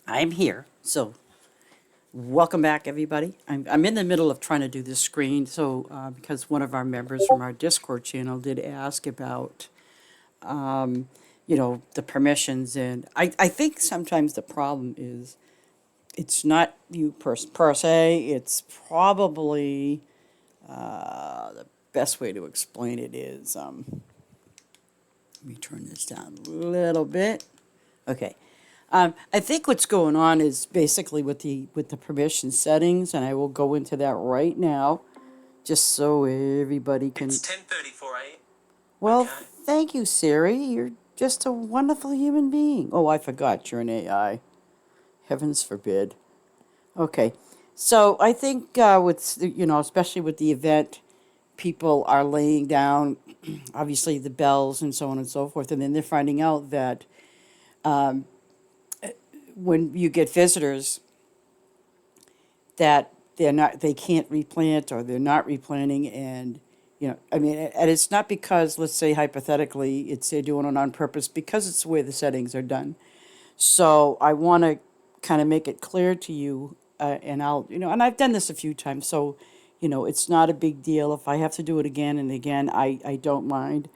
I'm here. So, welcome back, everybody. I'm in the middle of trying to do this screen. So, because one of our members from our Discord channel did ask about, the permissions. And I think sometimes the problem is it's not you per se, it's probably the best way to explain it is let me turn this down a little bit. Okay. I think what's going on is basically with the permission settings, and I will go into that right now, just so everybody can. It's 10:34 a.m. Well, Okay. thank you, Siri. You're just a wonderful human being. Oh, I forgot you're an AI. Heavens forbid. Okay, so I think especially with the event, people are laying down, obviously the bells and so on and so forth, and then they're finding out that when you get visitors that they can't replant or they're not replanting, and and it's not because, let's say hypothetically, it's they're doing it on purpose, because it's the way the settings are done. So I want to kind of make it clear to you, and and I've done this a few times, so it's not a big deal if I have to do it again and again. I don't mind.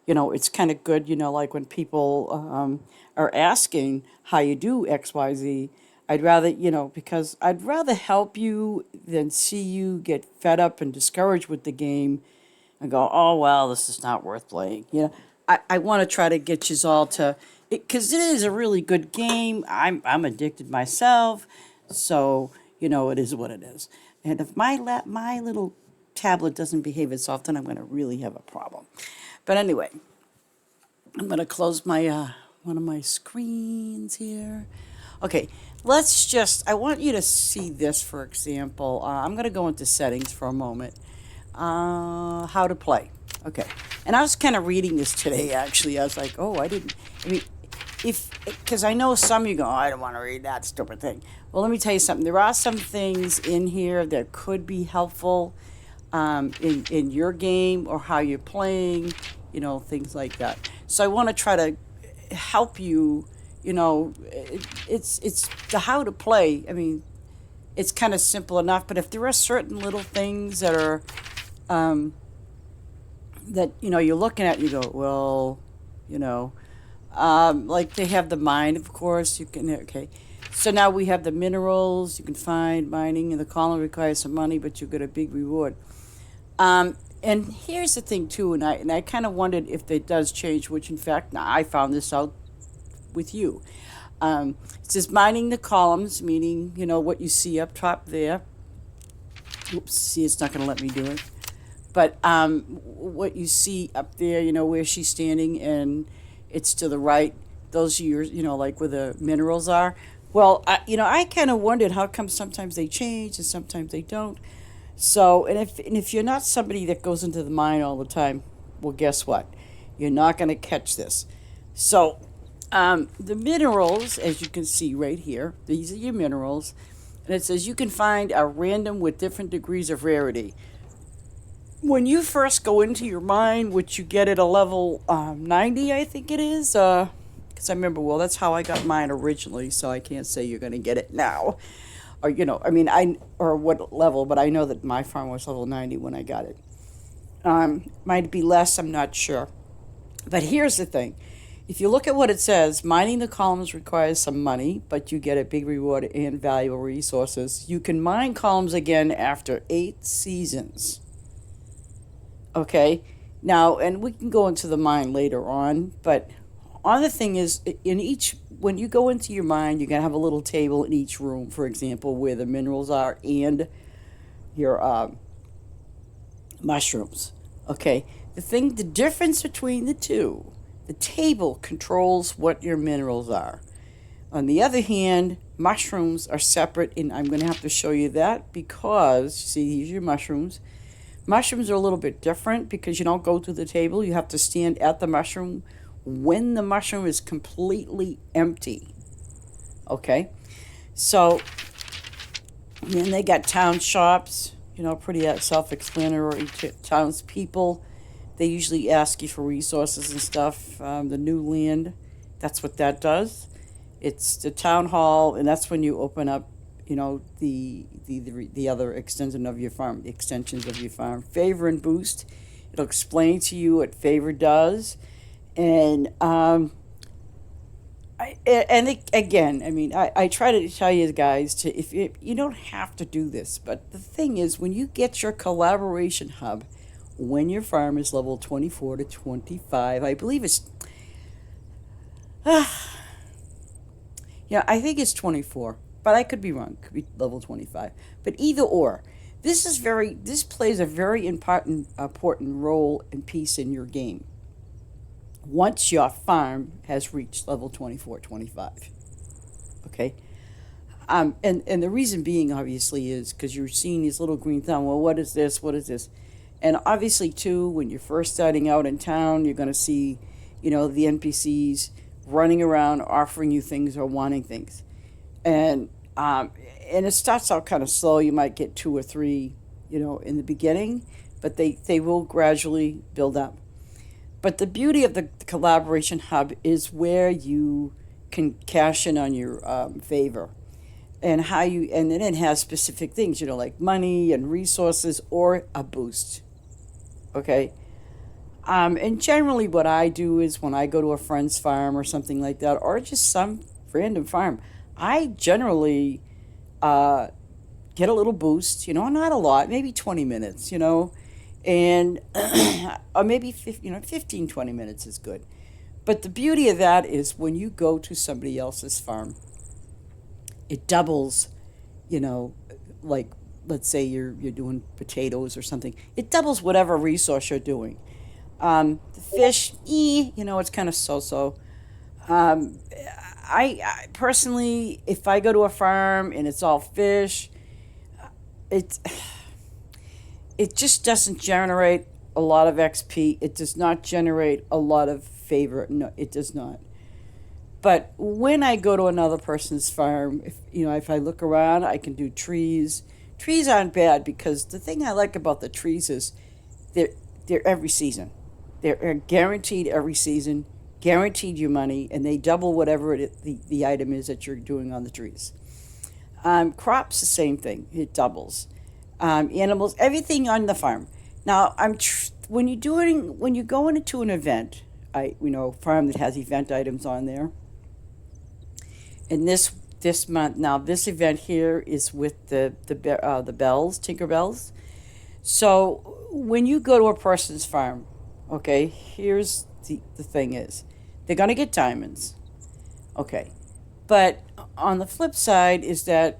It's kind of good, like when people are asking how you do XYZ. I'd rather, because I'd rather help you than see you get fed up and discouraged with the game and go, oh, well, this is not worth playing. I want to try to get you all to, because it is a really good game. I'm addicted myself. So, it is what it is. And if my little tablet doesn't behave itself, then I'm going to really have a problem. But anyway, I'm going to close my one of my screens here. Okay, I want you to see this, for example. I'm going to go into settings for a moment. How to play. Okay, and I was kind of reading this today, actually. I was like, oh, because I know some of you go, oh, I don't want to read that stupid thing. Well, let me tell you something. There are some things in here that could be helpful in your game or how you're playing, things like that. So I want to try to help you. It's the how to play. I mean, it's kind of simple enough, but if there are certain little things that are that you're looking at, and you go, well, like they have the mine, of course. You can okay. So now we have the minerals. You can find mining, and the column requires some money, but you get a big reward. And here's the thing too, and I kind of wondered if it does change, which in fact, now I found this out with you. It says mining the columns, meaning what you see up top there. Oops, see, it's not going to let me do it. But what you see up there, where she's standing, and it's to the right. Those are your, like where the minerals are. Well, I kind of wondered how come sometimes they change and sometimes they don't. So, and if you're not somebody that goes into the mine all the time, well, guess what? You're not going to catch this. So, the minerals, as you can see right here, these are your minerals, and it says you can find a random with different degrees of rarity. When you first go into your mine, which you get at a level 90, I think it is, because I remember, well, that's how I got mine originally, so I can't say you're going to get it now. Or, or what level, but I know that my farm was level 90 when I got it. Might be less, I'm not sure. But here's the thing. If you look at what it says, mining the columns requires some money, but you get a big reward and valuable resources. You can mine columns again after 8 seasons. Okay? Now, and we can go into the mine later on, but the thing is, when you go into your mine, you're going to have a little table in each room, for example, where the minerals are and your mushrooms. Okay? The difference between the two, the table controls what your minerals are. On the other hand, mushrooms are separate, and I'm going to have to show you that because, see, these are your mushrooms. Mushrooms are a little bit different because you don't go to the table. You have to stand at the mushroom when the mushroom is completely empty. Okay? So, and they got town shops, pretty self-explanatory. Townspeople, they usually ask you for resources and stuff. The new land, that's what that does. It's the town hall, and that's when you open up, the other extension of your farm, the extensions of your farm. Favor and boost. It'll explain to you what favor does, and again, I mean, I try to tell you guys to, if you don't have to do this, but the thing is, when you get your collaboration hub, when your farm is level 24 to 25, I believe it's, yeah, I think it's 24, but I could be wrong. It could be level 25, but either or, this plays a very important role and piece in your game once your farm has reached level 24, 25. Okay? And the reason being, obviously, is because you're seeing these little green thumb. Well, what is this? What is this? And obviously, too, when you're first starting out in town, you're going to see, the NPCs running around offering you things or wanting things. And it starts out kind of slow. You might get two or three, in the beginning, but they will gradually build up. But the beauty of the collaboration hub is where you can cash in on your favor, and and then it has specific things, like money and resources or a boost. Okay. And generally, what I do is when I go to a friend's farm or something like that, or just some random farm, I generally get a little boost, not a lot, maybe 20 minutes, and or maybe 15, 20 minutes is good. But the beauty of that is when you go to somebody else's farm, it doubles, like let's say you're doing potatoes or something, it doubles whatever resource you're doing. The fish, it's kind of so-so. I personally, if I go to a farm and it's all fish, it it just doesn't generate a lot of XP. It does not generate a lot of favor. No, it does not. But when I go to another person's farm, if I look around, I can do trees. Trees aren't bad because the thing I like about the trees is they're every season. They're guaranteed every season, guaranteed you money, and they double whatever the item is that you're doing on the trees. Crops, the same thing. It doubles. Animals, everything on the farm. Now, when you're going into an event, farm that has event items on there. And this month, now this event here is with the bells, Tinker Bells. So when you go to a person's farm, okay, here's the thing is, they're gonna get diamonds, okay, but on the flip side is that,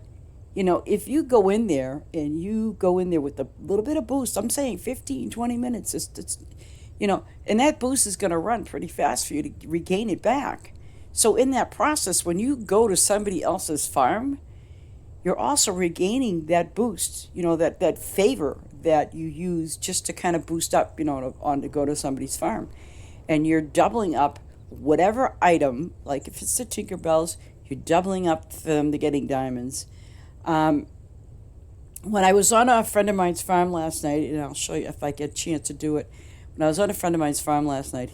if you go in there and you go in there with a little bit of boost, I'm saying 15, 20 minutes, and that boost is going to run pretty fast for you to regain it back. So in that process, when you go to somebody else's farm, you're also regaining that boost, that favor that you use just to kind of boost up, to go to somebody's farm. And you're doubling up whatever item, like if it's the Tinkerbells, you're doubling up for them to getting diamonds. When I was on a friend of mine's farm last night, and I'll show you if I get a chance to do it. When I was on a friend of mine's farm last night,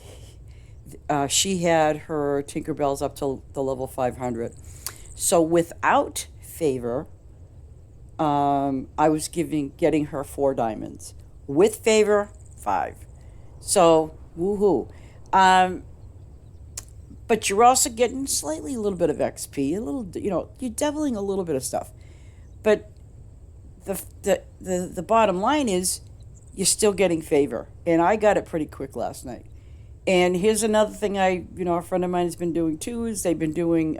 she had her Tinkerbells up to the level 500. So without favor, I was getting her 4 diamonds. With favor, 5. So, woohoo. But you're also getting slightly a little bit of XP, you're doubling a little bit of stuff. But the bottom line is you're still getting favor. And I got it pretty quick last night. And here's another thing a friend of mine has been doing too, is they've been doing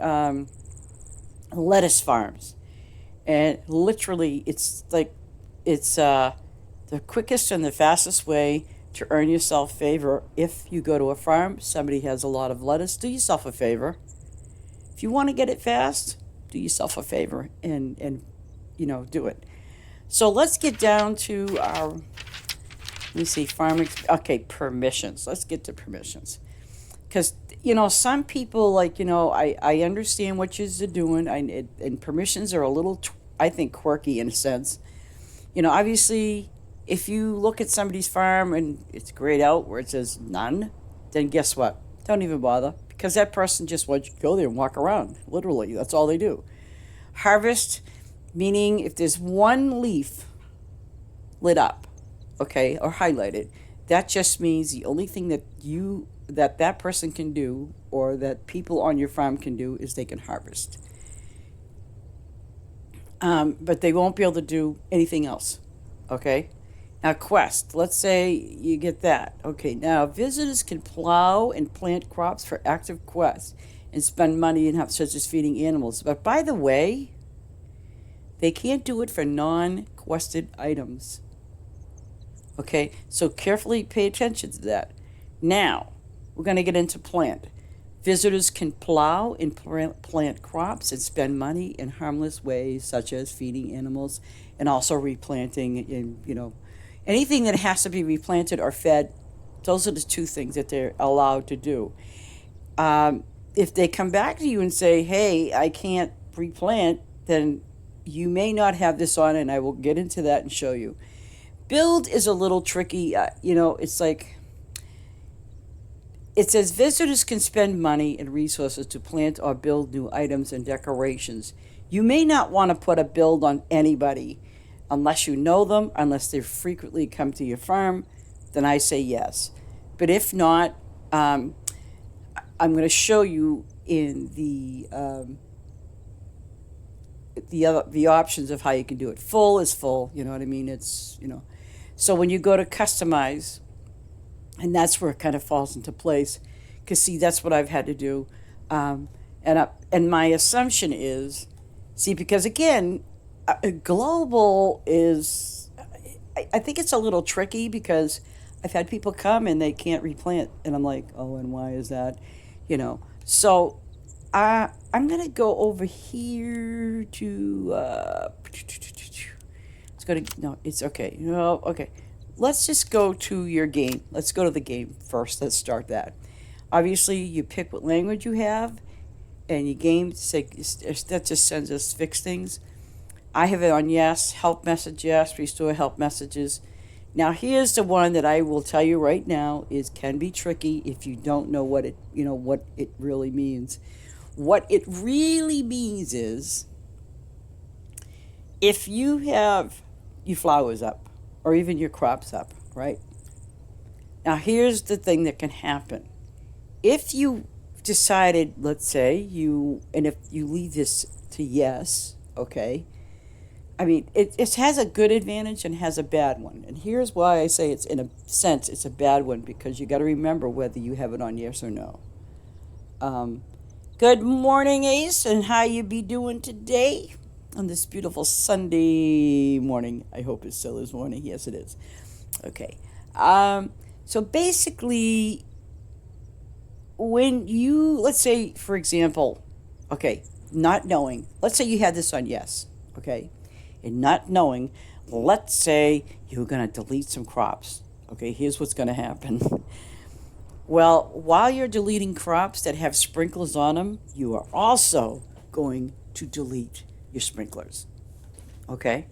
lettuce farms. And literally, it's the quickest and the fastest way to earn yourself favor. If you go to a farm, somebody has a lot of lettuce, do yourself a favor. If you want to get it fast, do yourself a favor and do it. So let's get down to our, let me see, permissions. Let's get to permissions. Because, some people, I understand what you're doing, and permissions are a little, I think, quirky in a sense. Obviously, if you look at somebody's farm and it's grayed out where it says none, then guess what? Don't even bother, because that person just wants you to go there and walk around. Literally, that's all they do. Harvest, meaning if there's one leaf lit up, okay, or highlighted, that just means the only thing that person can do, or that people on your farm can do, is they can harvest. But they won't be able to do anything else. Okay? Now, quest. Let's say you get that. Okay, now visitors can plow and plant crops for active quests and spend money and have such as feeding animals. But by the way, they can't do it for non-quested items. Okay, so carefully pay attention to that. Now, we're going to get into plant. Visitors can plow and plant crops and spend money in harmless ways, such as feeding animals and also replanting. And, anything that has to be replanted or fed, those are the two things that they're allowed to do. If they come back to you and say, hey, I can't replant, then you may not have this on, and I will get into that and show you. Build is a little tricky. It's like, it says visitors can spend money and resources to plant or build new items and decorations. You may not want to put a build on anybody unless you know them, unless they frequently come to your farm, then I say yes. But if not, I'm going to show you in the options of how you can do it. Full is full, you know what I mean? So when you go to customize, and that's where it kind of falls into place, because see, that's what I've had to do. And my assumption is, because again, global is, I think it's a little tricky, because I've had people come and they can't replant, and I'm like, oh, and why is that? So I'm going to go over here to, let's go to, no, it's okay. No, okay. Let's just go to your game. Let's go to the game first. Let's start that. Obviously, you pick what language you have, and your game, that just sends us fixed things. I have it on yes, help message yes, restore help messages. Now, here's the one that I will tell you right now can be tricky if you don't know what it really means. What it really means is, if you have your flowers up, or even your crops up, right? Now, here's the thing that can happen. If you decided, let's say, if you leave this to yes, okay, I mean, it has a good advantage and has a bad one. And here's why I say it's, in a sense, it's a bad one, because you got to remember whether you have it on yes or no. Good morning, Ace, and how you be doing today on this beautiful Sunday morning? I hope it still is morning. Yes, it is. Okay. So basically, when you, let's say, for example, okay, not knowing, let's say you had this on yes, okay, and not knowing, let's say you're going to delete some crops. Okay, here's what's going to happen. Well, while you're deleting crops that have sprinklers on them, you are also going to delete your sprinklers. Okay?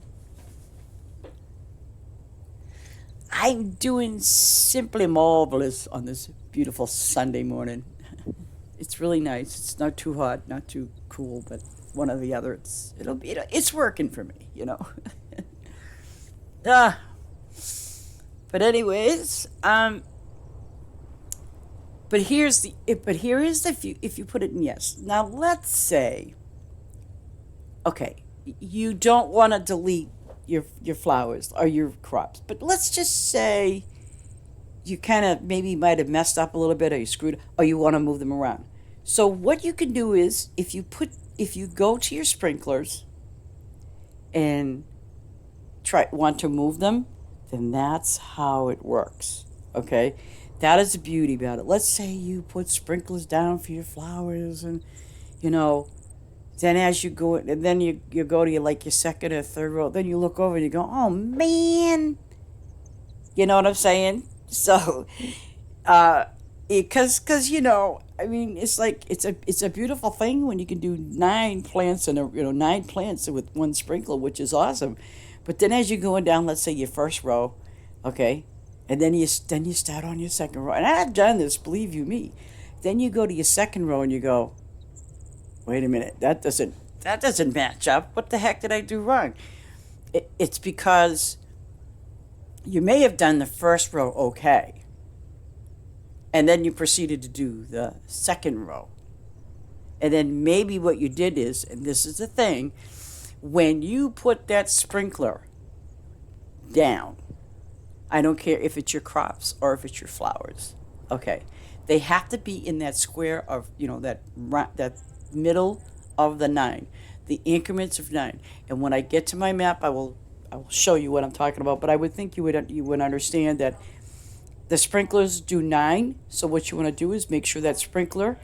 I'm doing simply marvelous on this beautiful Sunday morning. It's really nice. It's not too hot, not too cool, but one or the other. It's working for me, But anyways, but here is the if you put it in yes. Now let's say, okay, you don't want to delete your flowers or your crops, but let's just say you kind of maybe might have messed up a little bit, or you screwed, or you want to move them around. So what you can do is, if you go to your sprinklers and want to move them, then that's how it works. Okay, that is the beauty about it. Let's say you put sprinklers down for your flowers, and then as you go, and then you go to your second or third row, then you look over and you go, oh man, you know what I'm saying? So, because I mean, it's like it's a beautiful thing when you can do 9 plants with one sprinkler, which is awesome. But then as you're going down, let's say your first row, okay, and then you start on your second row, and I've done this, believe you me. Then you go to your second row and you go, wait a minute, that doesn't match up. What the heck did I do wrong? It's because you may have done the first row okay, and then you proceeded to do the second row. And then maybe what you did is, and this is the thing, when you put that sprinkler down, I don't care if it's your crops or if it's your flowers, okay, they have to be in that square of, that middle of the 9, the increments of 9. And when I get to my map, I will show you what I'm talking about. But I would think you would understand that the sprinklers do 9. So what you want to do is make sure that sprinkler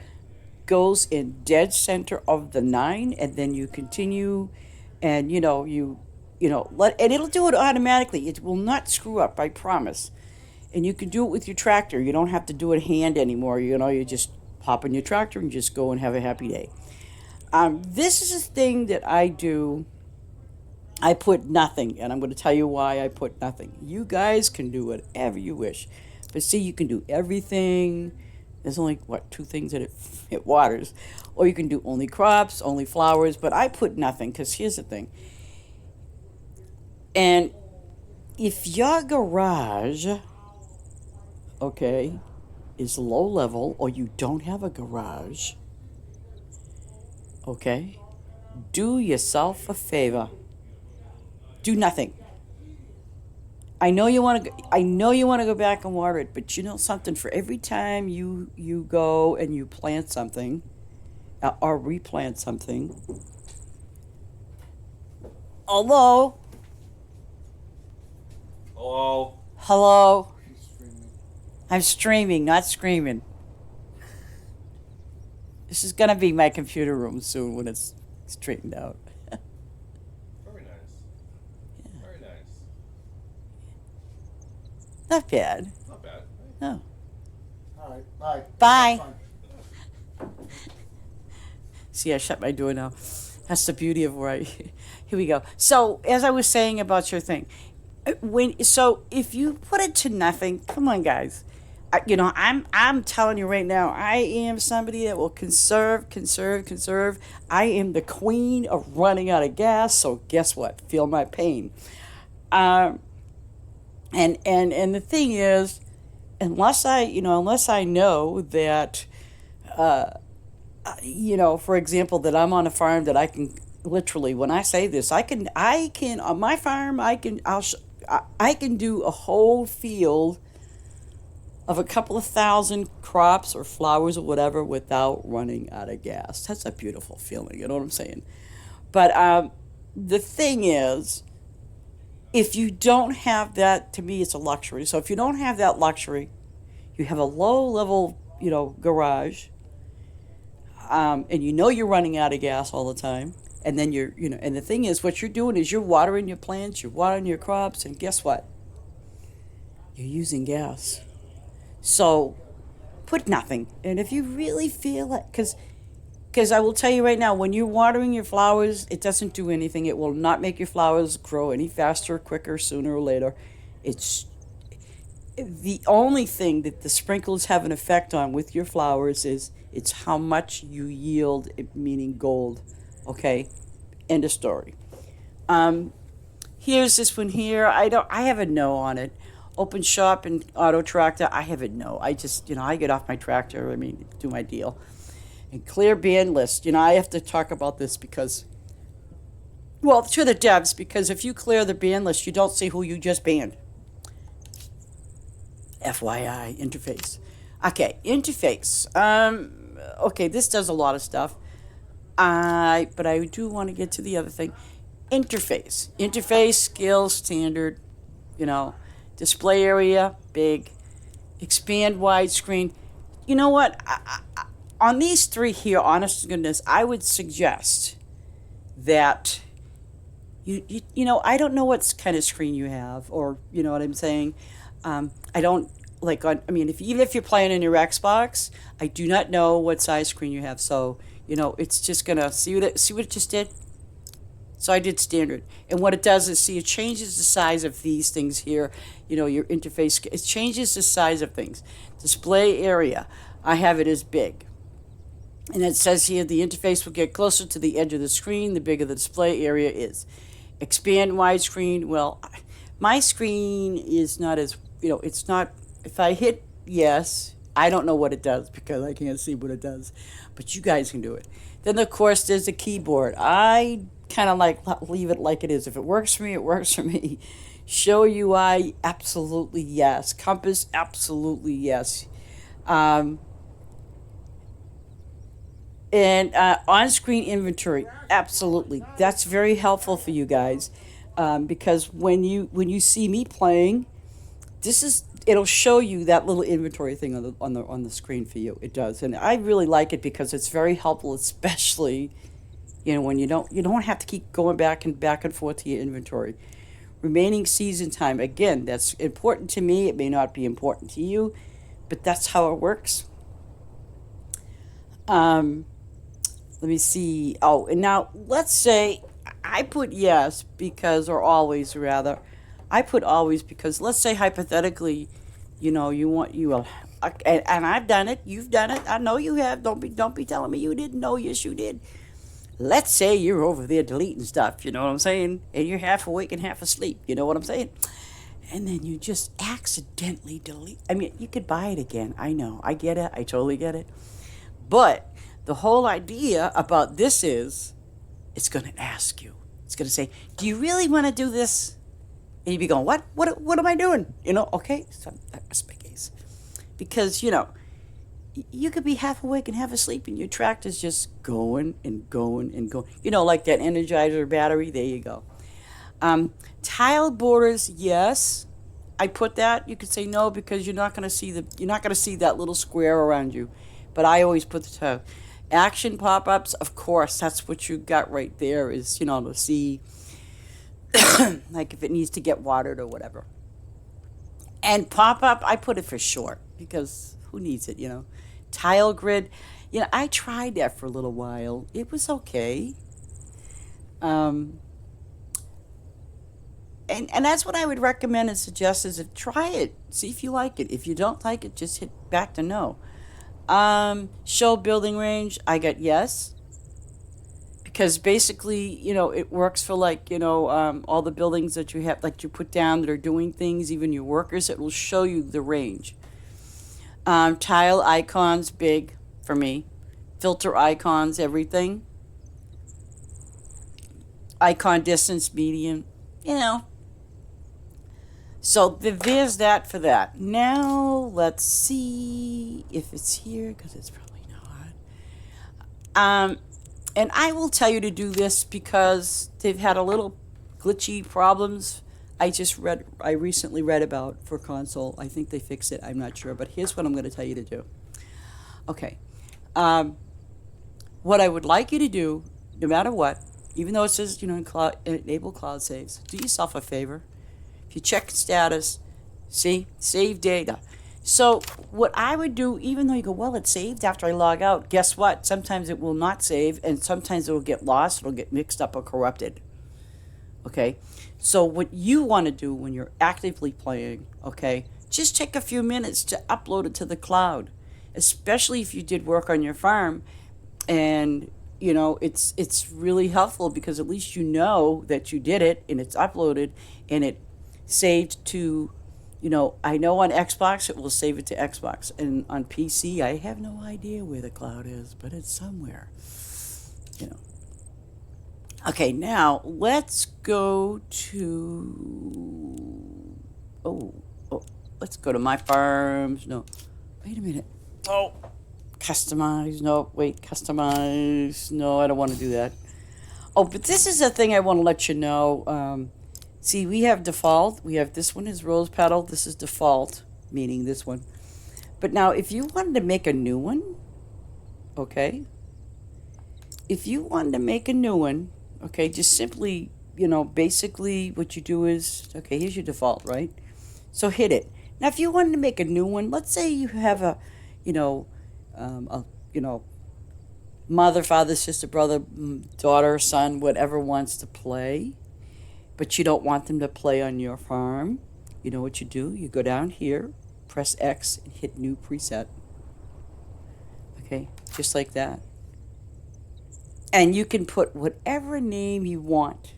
goes in dead center of the 9, and then you continue, and and it'll do it automatically. It will not screw up, I promise. And you can do it with your tractor. You don't have to do it hand anymore. You just hop in your tractor and just go and have a happy day. This is a thing that I do. I put nothing, and I'm going to tell you why I put nothing. You guys can do whatever you wish. But see, you can do everything. There's only, 2 things that it waters. Or you can do only crops, only flowers. But I put nothing, because here's the thing. And if your garage, okay, is low level, or you don't have a garage, okay, do yourself a favor. Do nothing. I know you want to go back and water it, but you know something, for every time you go and you plant something or replant something, hello, I'm streaming, not screaming. This is gonna be my computer room soon when it's straightened out. Very nice. Yeah. Very nice. Not bad. Not bad. No. All right, bye. Bye. Fine. See, I shut my door now. That's the beauty of where I. Here we go. So, as I was saying about your thing, if you put it to nothing, come on, guys. I'm telling you right now, I am somebody that will conserve. I am the queen of running out of gas. So guess what? Feel my pain. And the thing is, unless I know that, for example, that I'm on a farm that I can literally, when I say this, I can on my farm, I can do a whole field of a couple of thousand crops or flowers or whatever without running out of gas. That's a beautiful feeling, you know what I'm saying? But the thing is, if you don't have that, to me it's a luxury. So if you don't have that luxury, you have a low level, garage, and you're running out of gas all the time, and then and the thing is, what you're doing is you're watering your plants, you're watering your crops, and guess what? You're using gas. So put nothing. And if you really feel it, because I will tell you right now, when you're watering your flowers, it doesn't do anything. It will not make your flowers grow any faster, quicker, sooner or later. It's the only thing that the sprinkles have an effect on with your flowers is it's how much you yield, meaning gold. Okay, end of story. Here's this one here. I have a no on it. Open shop and auto tractor, I have it no. I just, I get off my tractor, do my deal. And clear ban list, I have to talk about this because, well, to the devs, because if you clear the ban list, you don't see who you just banned. FYI, interface. Okay, interface. Okay, this does a lot of stuff. But I do want to get to the other thing. Interface, skill, standard, display area, big, expand widescreen. You know what? On these 3 here, honest to goodness, I would suggest that I don't know what kind of screen you have, or you know what I'm saying. I don't even if you're playing in your Xbox, I do not know what size screen you have. So it's just gonna see what it just did. So I did standard. And what it does is, it changes the size of these things here. Your interface, it changes the size of things. Display area. I have it as big. And it says here the interface will get closer to the edge of the screen the bigger the display area is. Expand widescreen. Well, my screen is not as, it's not, if I hit yes, I don't know what it does because I can't see what it does. But you guys can do it. Then, of course, there's the keyboard. I kind of like leave it like it is. If it works for me, it works for me. Show UI, absolutely yes. Compass, absolutely yes. And on-screen inventory, absolutely. That's very helpful for you guys because when you see me playing, it'll show you that little inventory thing on the screen for you. It does, and I really like it because it's very helpful, especially when you don't have to keep going back and forth to your inventory. Remaining season time, again, that's important to me. It may not be important to you, but that's how it works. Let me see. Oh, and now let's say I put yes because, or always rather, I put always because let's say hypothetically, and I've done it. You've done it. I know you have. Don't be telling me you didn't know. Yes, you did. Let's say you're over there deleting stuff. You know what I'm saying? And you're half awake and half asleep. You know what I'm saying? And then you just accidentally delete. I mean, you could buy it again. I know. I get it. I totally get it. But the whole idea about this is it's going to ask you. It's going to say, do you really want to do this? And you'd be going, what? What am I doing? Okay, so that was my case. Because, you could be half awake and half asleep and your tractor's just going and going and going. Like that Energizer battery. There you go. Tile borders, yes. I put that. You could say no because you're not going to see that little square around you. But I always put the tile. Action pop-ups, of course, that's what you got right there is, to see, like if it needs to get watered or whatever. And pop-up, I put it for short because who needs it, Tile grid, I tried that for a little while. It was okay. And that's what I would recommend and suggest is try it. See if you like it. If you don't like it, just hit back to no. Show building range, I got yes. Because basically, it works for all the buildings that you have, like you put down that are doing things, even your workers, it will show you the range. Tile icons, big for me. Filter icons, everything. Icon distance, medium, So there's that for that. Now let's see if it's here because it's probably not. And I will tell you to do this because they've had a little glitchy problems. I recently read about for console. I think they fixed it. I'm not sure, but here's what I'm going to tell you to do. Okay. What I would like you to do, no matter what, even though it says enable cloud saves, do yourself a favor. You check status, see, save data. So what I would do, even though you go, well, it's saved after I log out, guess what? Sometimes it will not save, and sometimes it will get lost, it'll get mixed up or corrupted. Okay? So what you want to do when you're actively playing, okay, just take a few minutes to upload it to the cloud, especially if you did work on your farm, and it's really helpful because at least you know that you did it and it's uploaded and it saved to, I know on Xbox it will save it to Xbox, and on PC I have no idea where the cloud is, but it's somewhere. Okay, now let's go to let's go to my farms. No, wait a minute. Oh, customize. No, wait, customize. No, I don't want to do that. Oh, but this is a thing I want to let you know. See, we have default. We have this one is rose petal. This is default, meaning this one. But now, if you wanted to make a new one, okay? If you wanted to make a new one, okay, just simply, basically what you do is, okay, here's your default, right? So hit it. Now, if you wanted to make a new one, let's say you have a mother, father, sister, brother, daughter, son, whatever wants to play, but you don't want them to play on your farm. You know what you do? You go down here, press X, and hit new preset. Okay, just like that. And you can put whatever name you want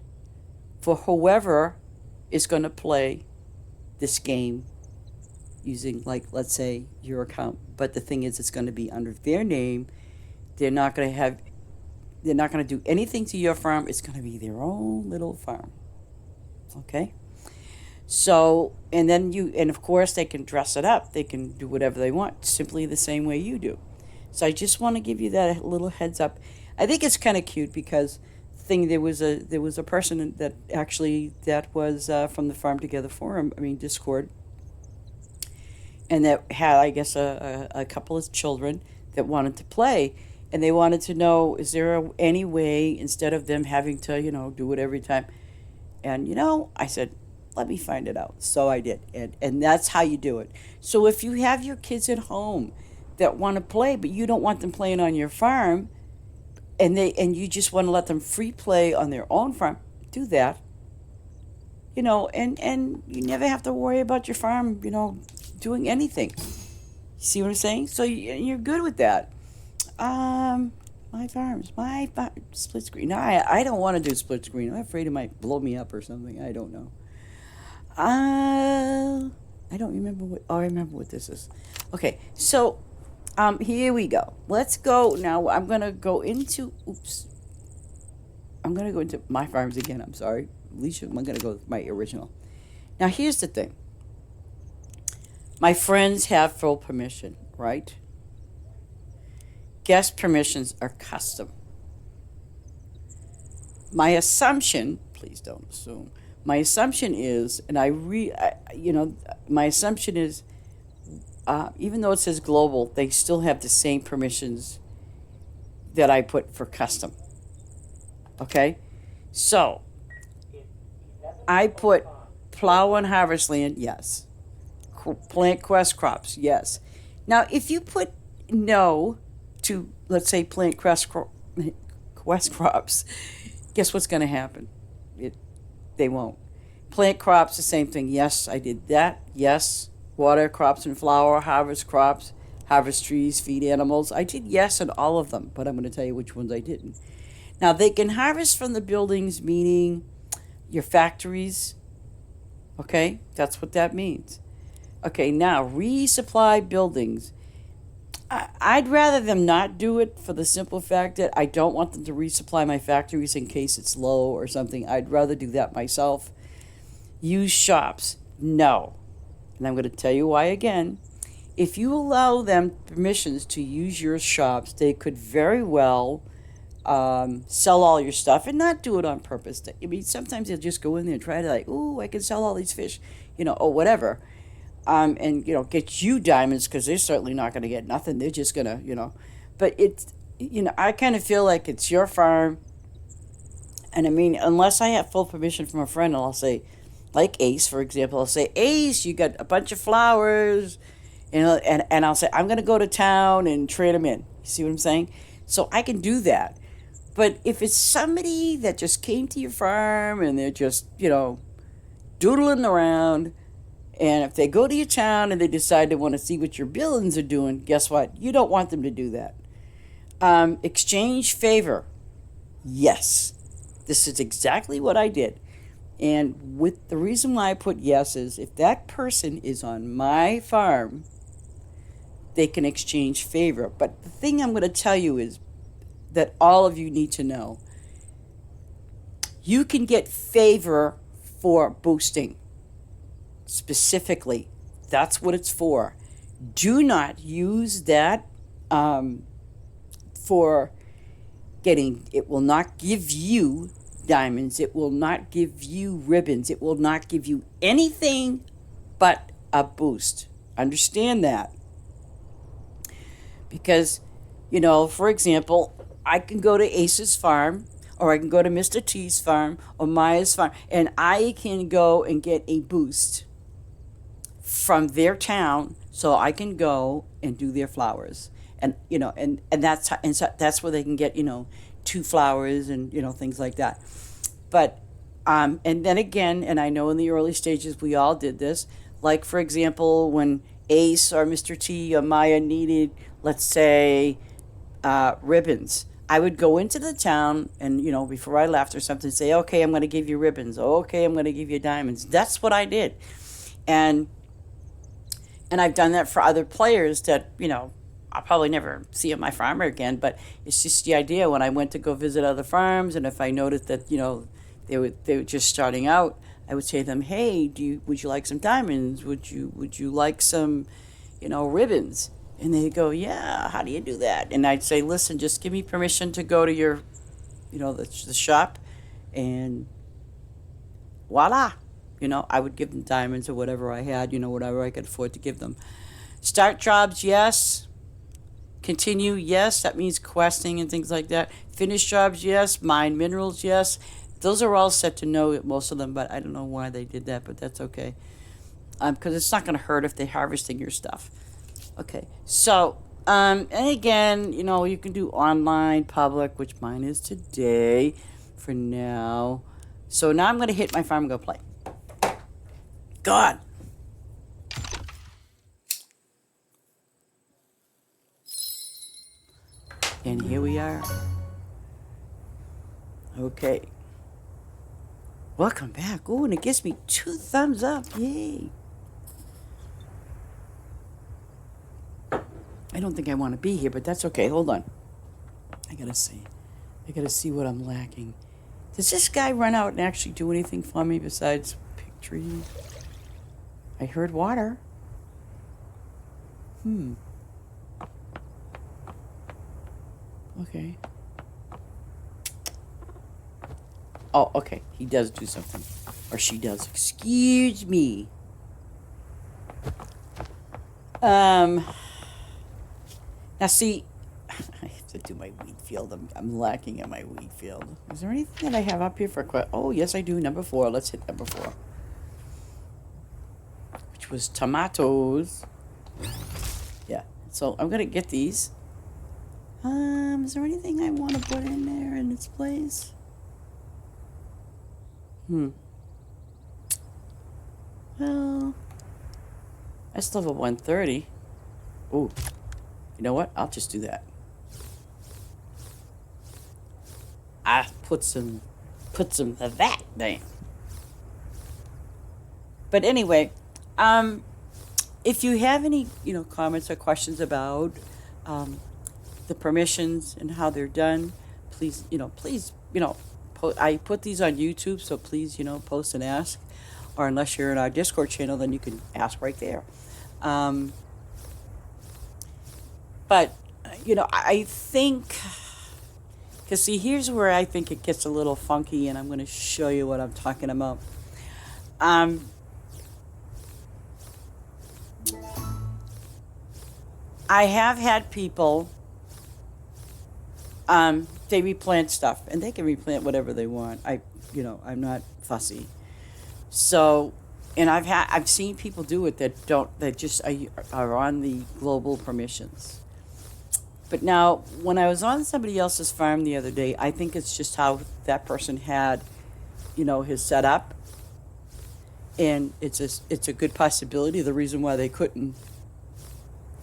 for whoever is going to play this game using, like, let's say, your account. But the thing is, it's going to be under their name. They're not going to do anything to your farm. It's going to be their own little farm. Okay? So, and of course, they can dress it up. They can do whatever they want, simply the same way you do. So I just want to give you that little heads up. I think it's kind of cute because there was a person that was from the Farm Together forum, Discord, and that had, I guess, a couple of children that wanted to play, and they wanted to know, is there any way, instead of them having to, do it every time? And, I said, let me find it out. So I did. And that's how you do it. So if you have your kids at home that want to play, but you don't want them playing on your farm, and you just want to let them free play on their own farm, do that. And you never have to worry about your farm, doing anything. You see what I'm saying? So you're good with that. My split screen. No, I don't want to do split screen. I'm afraid it might blow me up or something. I don't know. I don't remember what. Oh, I remember what this is. Okay, so here we go. Let's go now. I'm gonna go into. I'm gonna go into my farms again. I'm sorry, Alicia. I'm gonna go with my original. Now here's the thing. My friends have full permission, right? Guest permissions are custom. My assumption, please don't assume. My assumption is, my assumption is, even though it says global, they still have the same permissions that I put for custom. Okay? So, I put plow and harvest land, yes. Plant quest crops, yes. Now, if you put no to, let's say, plant quest crops, guess what's going to happen? They won't. Plant crops, the same thing. Yes, I did that. Yes. Water crops and flower, harvest crops, harvest trees, feed animals. I did yes on all of them, but I'm going to tell you which ones I didn't. Now, they can harvest from the buildings, meaning your factories. Okay? That's what that means. Okay, now, resupply buildings. I'd rather them not do it for the simple fact that I don't want them to resupply my factories in case it's low or something. I'd rather do that myself. Use shops. No. And I'm going to tell you why again. If you allow them permissions to use your shops, they could very well sell all your stuff and not do it on purpose. Sometimes they'll just go in there and try to I can sell all these fish, or whatever. And, get you diamonds because they're certainly not going to get nothing. They're just going to, But it's, I kind of feel like it's your farm. And unless I have full permission from a friend, and I'll say, like Ace, for example, I'll say, Ace, you got a bunch of flowers. And I'll say, I'm going to go to town and trade them in. You see what I'm saying? So I can do that. But if it's somebody that just came to your farm and they're just, doodling around, and if they go to your town and they decide they want to see what your buildings are doing, guess what? You don't want them to do that. Exchange favor. Yes. This is exactly what I did. And with the reason why I put yes is if that person is on my farm, they can exchange favor. But the thing I'm going to tell you is that all of you need to know. You can get favor for boosting. Specifically, that's what it's for. Do not use that for getting, it will not give you diamonds, it will not give you ribbons, it will not give you anything but a boost. Understand that. Because, for example, I can go to Ace's farm, or I can go to Mr. T's farm, or Maya's farm, and I can go and get a boost from their town, so I can go and do their flowers, and that's where they can get 2 flowers and things like that. But and then again, and I know in the early stages we all did this. Like for example, when Ace or Mr. T or Maya needed, let's say, ribbons. I would go into the town and, before I left or something, say, okay, I'm going to give you ribbons. Okay, I'm going to give you diamonds. That's what I did. And I've done that for other players that, I'll probably never see on my farm again, but it's just the idea when I went to go visit other farms, and if I noticed that, they were just starting out, I would say to them, hey, would you like some diamonds? Would you like some, ribbons? And they'd go, yeah, how do you do that? And I'd say, listen, just give me permission to go to your, the shop, and voila. I would give them diamonds or whatever I had, whatever I could afford to give them. Start jobs, yes. Continue, yes. That means questing and things like that. Finish jobs, yes. Mine minerals, yes. Those are all set to no, most of them, but I don't know why they did that, but that's okay. Because it's not going to hurt if they're harvesting your stuff. Okay, so, and again, you can do online, public, which mine is today for now. So now I'm going to hit my farm and go play. God. And here we are. Okay. Welcome back. Oh, and it gives me 2 thumbs up. Yay. I don't think I want to be here, but that's okay. Hold on. I gotta see what I'm lacking. Does this guy run out and actually do anything for me besides pick trees? I heard water. Okay. Oh, okay. He does do something. Or she does. Excuse me. Now see, I have to do my wheat field. I'm lacking at my wheat field. Is there anything that I have up here for oh, yes, I do. Number 4. Let's hit number 4. Which was tomatoes. Yeah. So I'm going to get these. Is there anything I want to put in there in its place? Well, I still have a 130. Ooh. You know what? I'll just do that. I put some of that down. But anyway, if you have any, comments or questions about the permissions and how they're done, please, I put these on YouTube, so please, post and ask. Or unless you're in our Discord channel, then you can ask right there. But, I think, because see, here's where I think it gets a little funky, and I'm going to show you what I'm talking about. I have had people, they replant stuff, and they can replant whatever they want. I'm not fussy. So, and I've seen people do it that just are on the global permissions. But now, when I was on somebody else's farm the other day, I think it's just how that person had, his setup. And it's a good possibility. The reason why they couldn't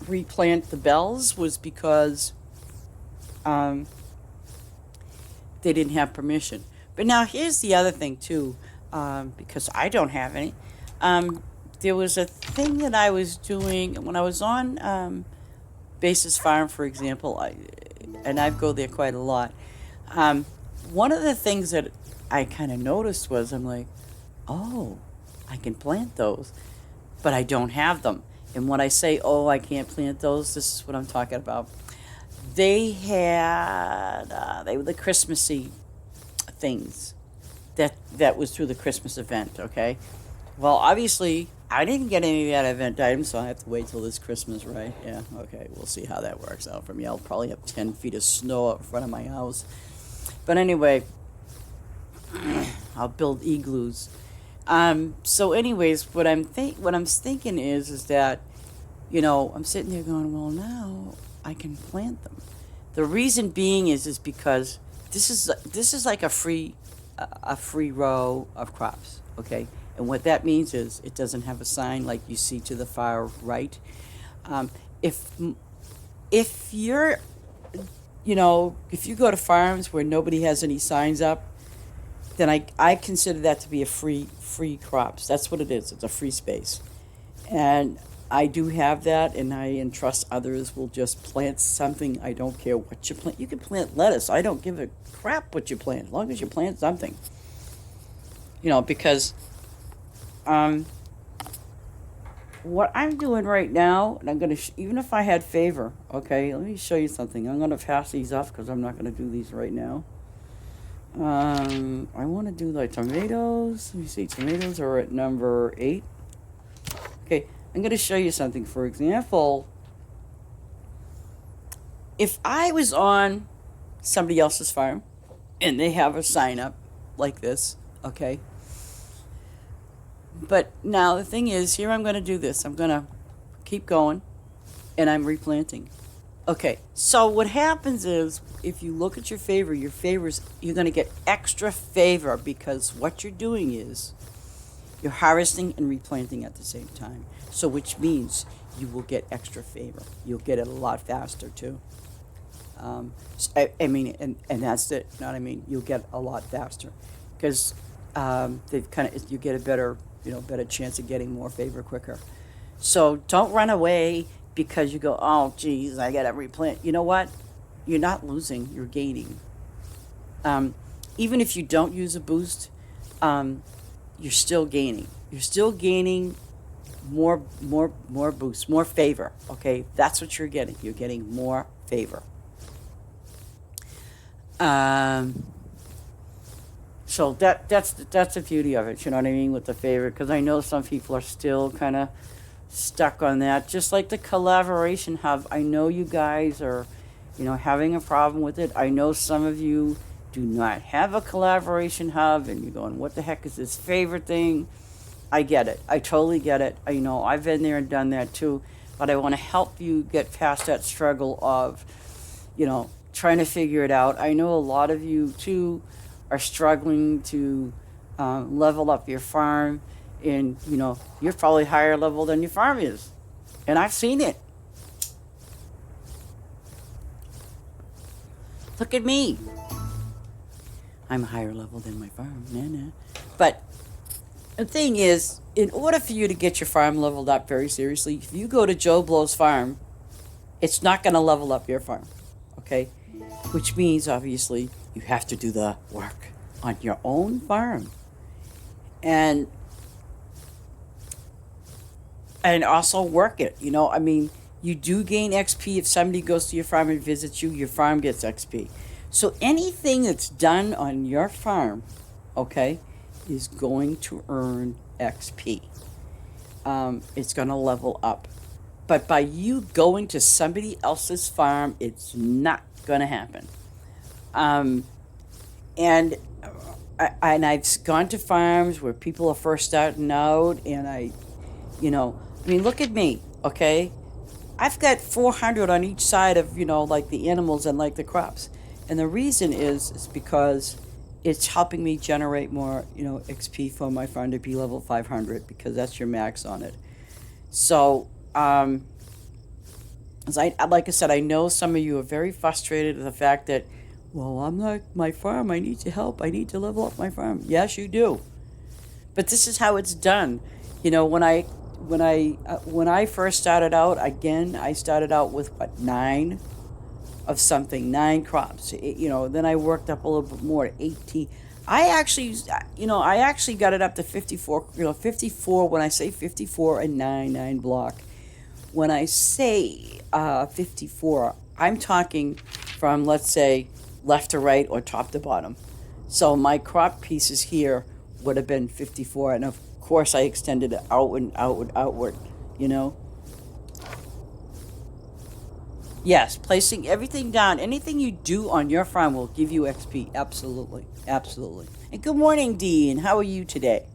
replant the bells was because they didn't have permission. But now here's the other thing too, because I don't have any. There was a thing that I was doing when I was on Basis Farm, for example, and I go there quite a lot. One of the things that I kind of noticed was I'm like, oh, I can plant those, but I don't have them. And when I say, oh, I can't plant those, this is what I'm talking about. They were the Christmassy things that was through the Christmas event, okay? Well, obviously, I didn't get any of that event items, so I have to wait till this Christmas, right? Yeah, okay, we'll see how that works out for me. I'll probably have 10 feet of snow up in front of my house. But anyway, I'll build igloos. So anyways, what I'm thinking is that, I'm sitting there going, well, now I can plant them. The reason being is because this is like a free row of crops, okay? And what that means is it doesn't have a sign like you see to the far right. If you're if you go to farms where nobody has any signs up, then I consider that to be a free crops. That's what it is. It's a free space. And I do have that, and I entrust others will just plant something. I don't care what you plant. You can plant lettuce. I don't give a crap what you plant, as long as you plant something. Because what I'm doing right now, and I'm going to, even if I had favor, okay, let me show you something. I'm going to pass these off because I'm not going to do these right now. I want to do like tomatoes. Let me see, tomatoes are at number 8. Okay, I'm going to show you something. For example, if I was on somebody else's farm and they have a sign up like this, okay? But now the thing is, here I'm going to do this. I'm going to keep going, and I'm replanting. Okay, so what happens is, if you look at your favors, you're going to get extra favor because what you're doing is you're harvesting and replanting at the same time. So which means you will get extra favor. You'll get it a lot faster too. And that's it. You know what I mean? You'll get a lot faster because you get a better chance of getting more favor quicker. So don't run away because you go, oh, geez, I got to replant. You know what? You're not losing. You're gaining. Even if you don't use a boost, you're still gaining. You're still gaining more boosts, more favor. Okay, that's what you're getting. You're getting more favor. So that's the beauty of it. You know what I mean, with the favor, because I know some people are still kind of stuck on that. Just like the collaboration hub, I know you guys are, having a problem with it. I know some of you do not have a collaboration hub, and you're going, what the heck is this favorite thing? I get it. I totally get it. I've been there and done that too, but I want to help you get past that struggle of, trying to figure it out. I know a lot of you too are struggling to level up your farm, and you're probably higher level than your farm is, and I've seen it. Look at me. I'm higher level than my farm. Nah. But the thing is, in order for you to get your farm leveled up very seriously, if you go to Joe Blow's farm, it's not going to level up your farm, okay? Which means, obviously, you have to do the work on your own farm. And also work it, you do gain XP if somebody goes to your farm and visits you, your farm gets XP. So anything that's done on your farm, okay, is going to earn XP. It's going to level up. But by you going to somebody else's farm, it's not going to happen. And I've gone to farms where people are first starting out, and look at me, okay? I've got 400 on each side of, like the animals and like the crops. And the reason is because it's helping me generate more, XP for my farm to be level 500, because that's your max on it. So, like I said, I know some of you are very frustrated with the fact that, well, I'm not my farm. I need to help. I need to level up my farm. Yes, you do. But this is how it's done. When I first started out, again, I started out with 9 of something, 9 crops. Then I worked up a little bit more to 18. I actually got it up to 54. 54. When I say 54 and 9 block. When I say 54, I'm talking from, let's say, left to right or top to bottom. So my crop pieces here would have been 54, and of course I extended it outward, Yes, placing everything down. Anything you do on your farm will give you XP. Absolutely. Absolutely. And good morning, Dean. How are you today?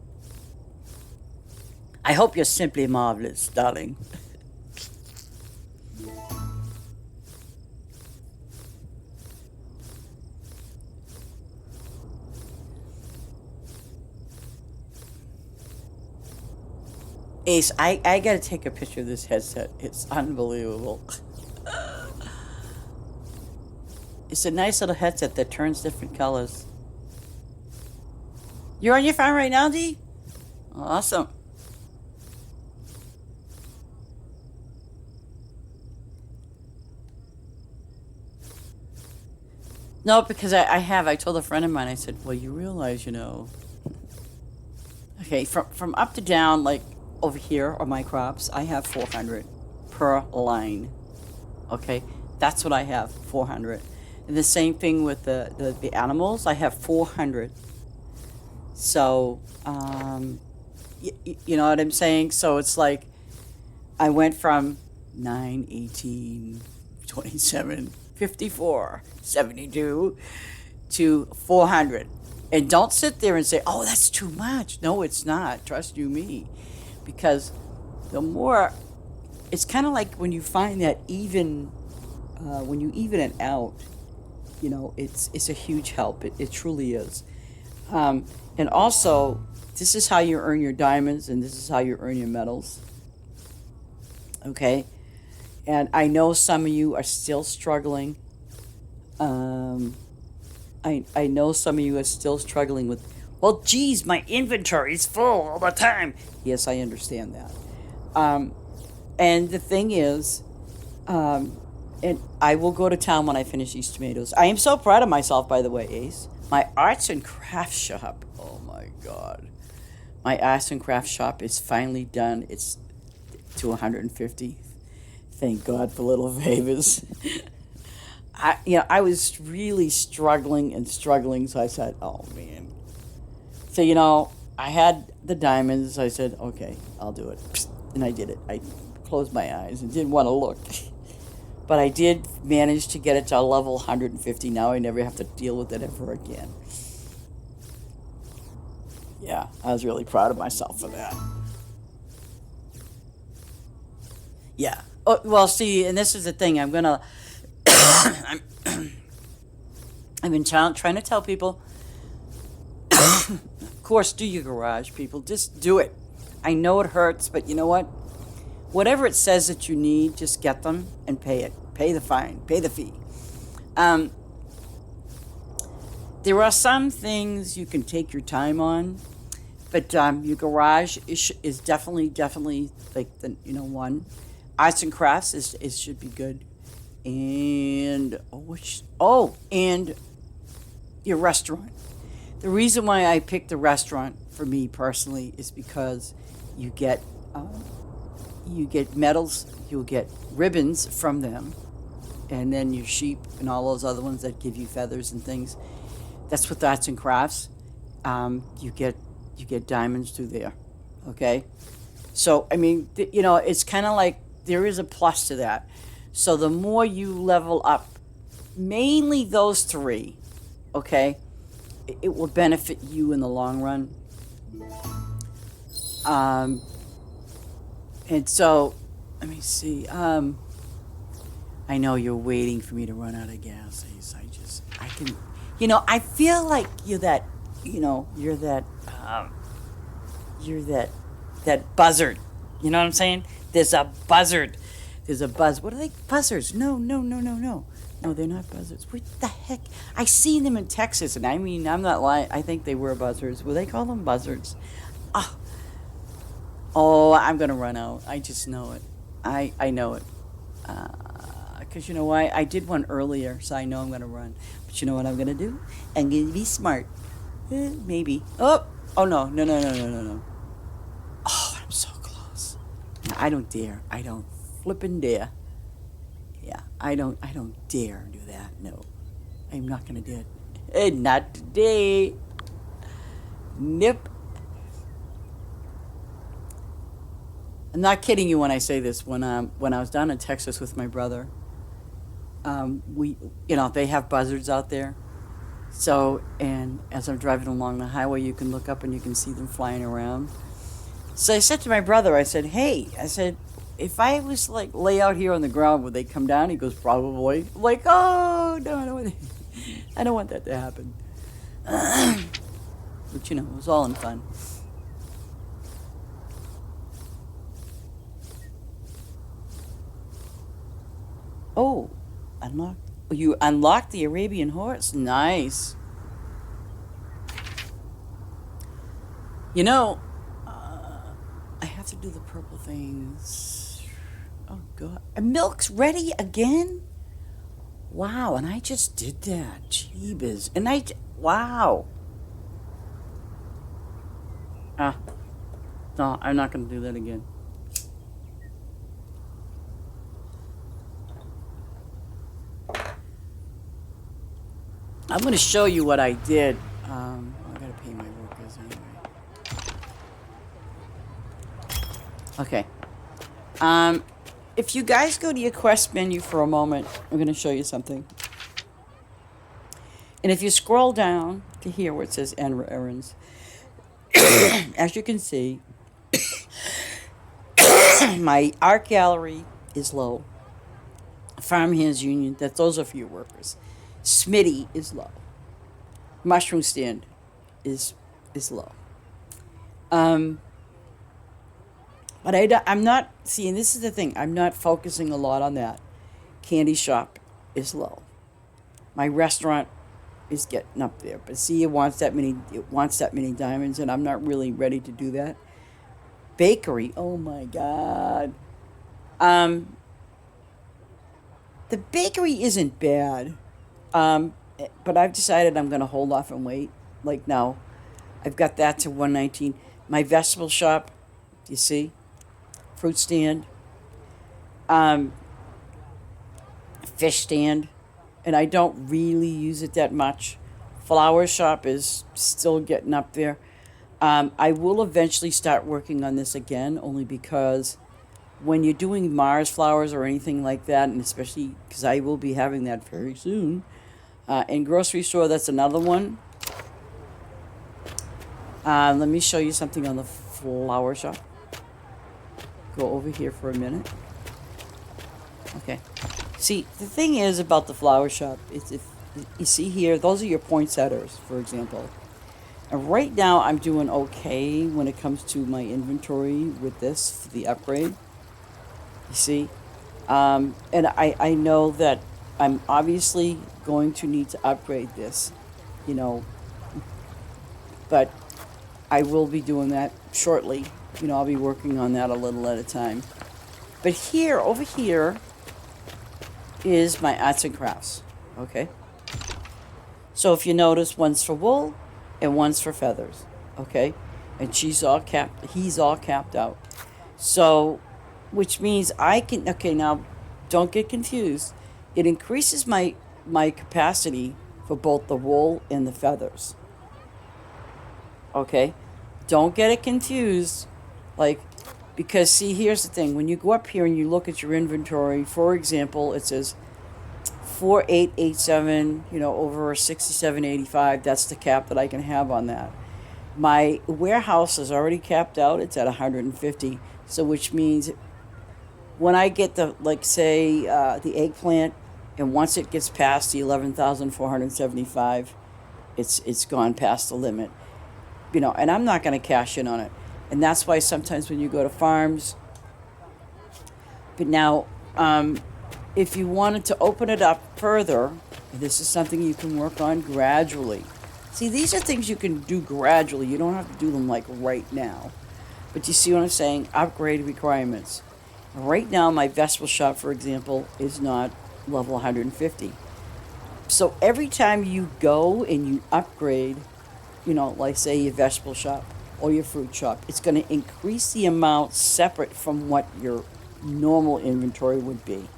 I hope you're simply marvelous, darling. Ace, I gotta take a picture of this headset. It's unbelievable. It's a nice little headset that turns different colors. You're on your phone right now, Dee? Awesome. No, because I told a friend of mine, I said, well, you realize, okay, from up to down, like over here are my crops, I have 400 per line. Okay, that's what I have, 400. And the same thing with the animals, I have 400. So, you know what I'm saying? So it's like I went from 9, 18, 27, 54, 72 to 400. And don't sit there and say, oh, that's too much. No, it's not. Trust you me. Because the more, it's kind of like when you find that when you even it out, it's a huge help. It truly is. And also, this is how you earn your diamonds and this is how you earn your medals. Okay? And I know some of you are still struggling. I know some of you are still struggling with, well, geez, my inventory is full all the time. Yes, I understand that. And the thing is, and I will go to town when I finish these tomatoes. I am so proud of myself, by the way, Ace. My arts and crafts shop, oh my God. My arts and crafts shop is finally done. It's to 150. Thank God for little favors. I was really struggling, so I said, oh man. So, I had the diamonds. I said, okay, I'll do it. And I did it. I closed my eyes and didn't want to look. But I did manage to get it to level 150. Now I never have to deal with it ever again. Yeah, I was really proud of myself for that. Yeah. Oh, well, see, and this is the thing. I'm gonna. I've been trying to tell people. Of course, do your garage, people. Just do it. I know it hurts, but you know what? Whatever it says that you need, just get them and pay it. Pay the fine. Pay the fee. There are some things you can take your time on, but your garage is definitely like the one. Arts and crafts should be good, and and your restaurant. The reason why I picked the restaurant for me personally is because you get medals, you'll get ribbons from them, and then your sheep and all those other ones that give you feathers and things. That's with arts and crafts. You get diamonds through there. Okay, so I mean, it's kind of like there is a plus to that. So the more you level up, mainly those three, okay, it will benefit you in the long run. And so, let me see. I know you're waiting for me to run out of gas, Ace. I can, I feel like you're that buzzard. You know what I'm saying? There's a buzzard. There's a buzz. What are they? Buzzards? No. No, they're not buzzards. What the heck? I seen them in Texas, and I mean, I'm not lying. I think they were buzzards. Will they call them buzzards? Oh, I'm going to run out. I just know it. I know it. Because you know why? I did one earlier, so I know I'm going to run. But you know what I'm going to do? I'm going to be smart. Maybe. Oh, no. Oh, I'm so close. No, I don't dare. I don't flippin' dare. Yeah, I don't dare do that. No. I'm not going to do it. Not today. Nope. I'm not kidding you when I say this. When I was down in Texas with my brother, they have buzzards out there. So, and as I'm driving along the highway, you can look up and you can see them flying around. So I said to my brother, I said, hey, if I was like lay out here on the ground, would they come down? He goes, probably. I'm like, oh no, I don't want that to happen. But it was all in fun. Oh, unlock You unlocked the Arabian horse. Nice. You know, I have to do the purple things. Oh, God. And milk's ready again? Wow, and I just did that. Jeebus. And wow. Ah, no, I'm not going to do that again. I'm going to show you what I did. I got to pay my workers anyway. Okay. If you guys go to your quest menu for a moment, I'm going to show you something. And if you scroll down to here where it says errands, as you can see, my art gallery is low. Farmhands Union, those are for your workers. Smitty is low. Mushroom stand is low. But I'm not, see, and this is the thing, I'm not focusing a lot on that. Candy shop is low. My restaurant is getting up there. But see, it wants that many diamonds, and I'm not really ready to do that. Bakery, oh my God. The bakery isn't bad. But I've decided I'm going to hold off and wait. Like now, I've got that to 119. My vegetable shop, you see? Fruit stand. Fish stand. And I don't really use it that much. Flower shop is still getting up there. I will eventually start working on this again, only because when you're doing Mars flowers or anything like that, and especially because I will be having that very soon, in grocery store, that's another one. Let me show you something on the flower shop. Go over here for a minute. Okay. See, the thing is about the flower shop is if you see here, those are your poinsettias, for example. And right now, I'm doing okay when it comes to my inventory with this, for the upgrade. You see? And I know that I'm obviously going to need to upgrade this, you know, but I will be doing that shortly. You know, I'll be working on that a little at a time. But here, over here, is my arts and crafts, okay? So if you notice, one's for wool and one's for feathers, okay? And he's all capped out. So, which means I can, okay, now, don't get confused. It increases my capacity for both the wool and the feathers. Okay? Don't get it confused. Like, because see, here's the thing. When you go up here and you look at your inventory, for example, it says 4887, you know, over 6785. That's the cap that I can have on that. My warehouse is already capped out. It's at 150. So which means when I get the, like, say, the eggplant, and once it gets past the 11,475, it's gone past the limit. You know, and I'm not going to cash in on it. And that's why sometimes when you go to farms, but now, if you wanted to open it up further, this is something you can work on gradually. See, these are things you can do gradually. You don't have to do them like right now. But you see what I'm saying? Upgrade requirements. Right now, my vegetable shop, for example, is not level 150. So every time you go and you upgrade, you know, like say your vegetable shop or your fruit shop, it's going to increase the amount separate from what your normal inventory would be.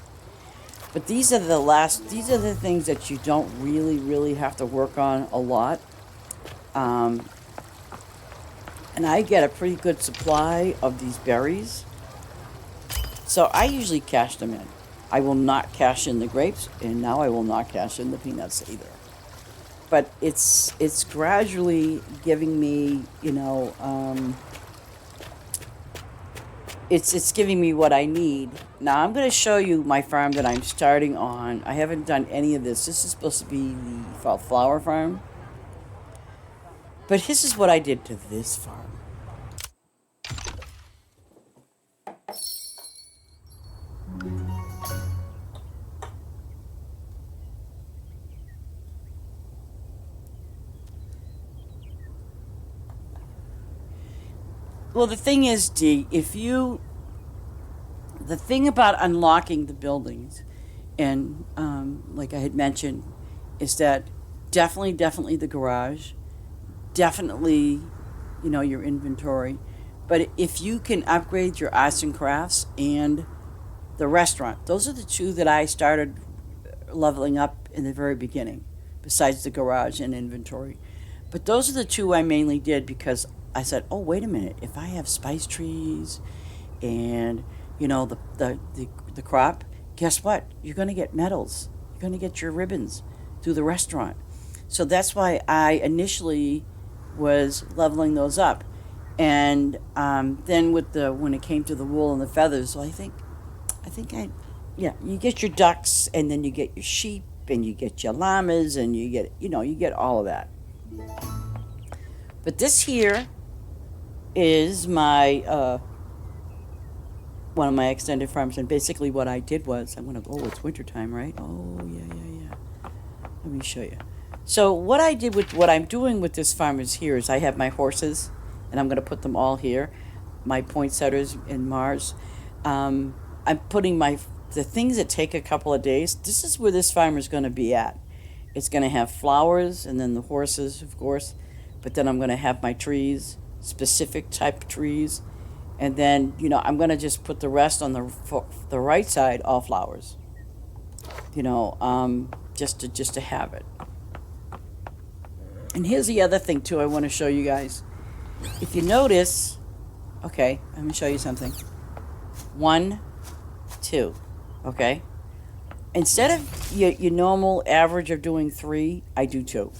But these are the things that you don't really have to work on a lot. And I get a pretty good supply of these berries. So I usually cash them in. I will not cash in the grapes, and now I will not cash in the peanuts either. But it's gradually giving me, you know, it's giving me what I need. Now I'm going to show you my farm that I'm starting on. I haven't done any of this. This is supposed to be the flower farm. But this is what I did to this farm. Well, the thing is, Dee, the thing about unlocking the buildings, and like I had mentioned, is that definitely the garage, definitely, your inventory. But if you can upgrade your arts and crafts and the restaurant, those are the two that I started leveling up in the very beginning, besides the garage and inventory. But those are the two I mainly did because I said, oh, wait a minute, if I have spice trees and, the crop, guess what? You're going to get medals. You're going to get your ribbons through the restaurant. So that's why I initially was leveling those up. And then when it came to the wool and the feathers, well, you get your ducks, and then you get your sheep, and you get your llamas, and you get all of that. But this here is my one of my extended farms, and basically what I did was it's wintertime, right? Oh yeah. Let me show you. So what I'm doing with this farm is I have my horses, and I'm going to put them all here, my poinsettias in Mars. I'm putting the things that take a couple of days. This is where this farm is going to be at. It's going to have flowers, and then the horses, of course. But then I'm going to have my trees, specific type trees, and then I'm going to just put the rest on the right side, all flowers. Just to have it. And here's the other thing too. I want to show you guys. If you notice, okay, I'm going to show you something. 1, 2, okay. Instead of your normal average of doing 3, I do 2.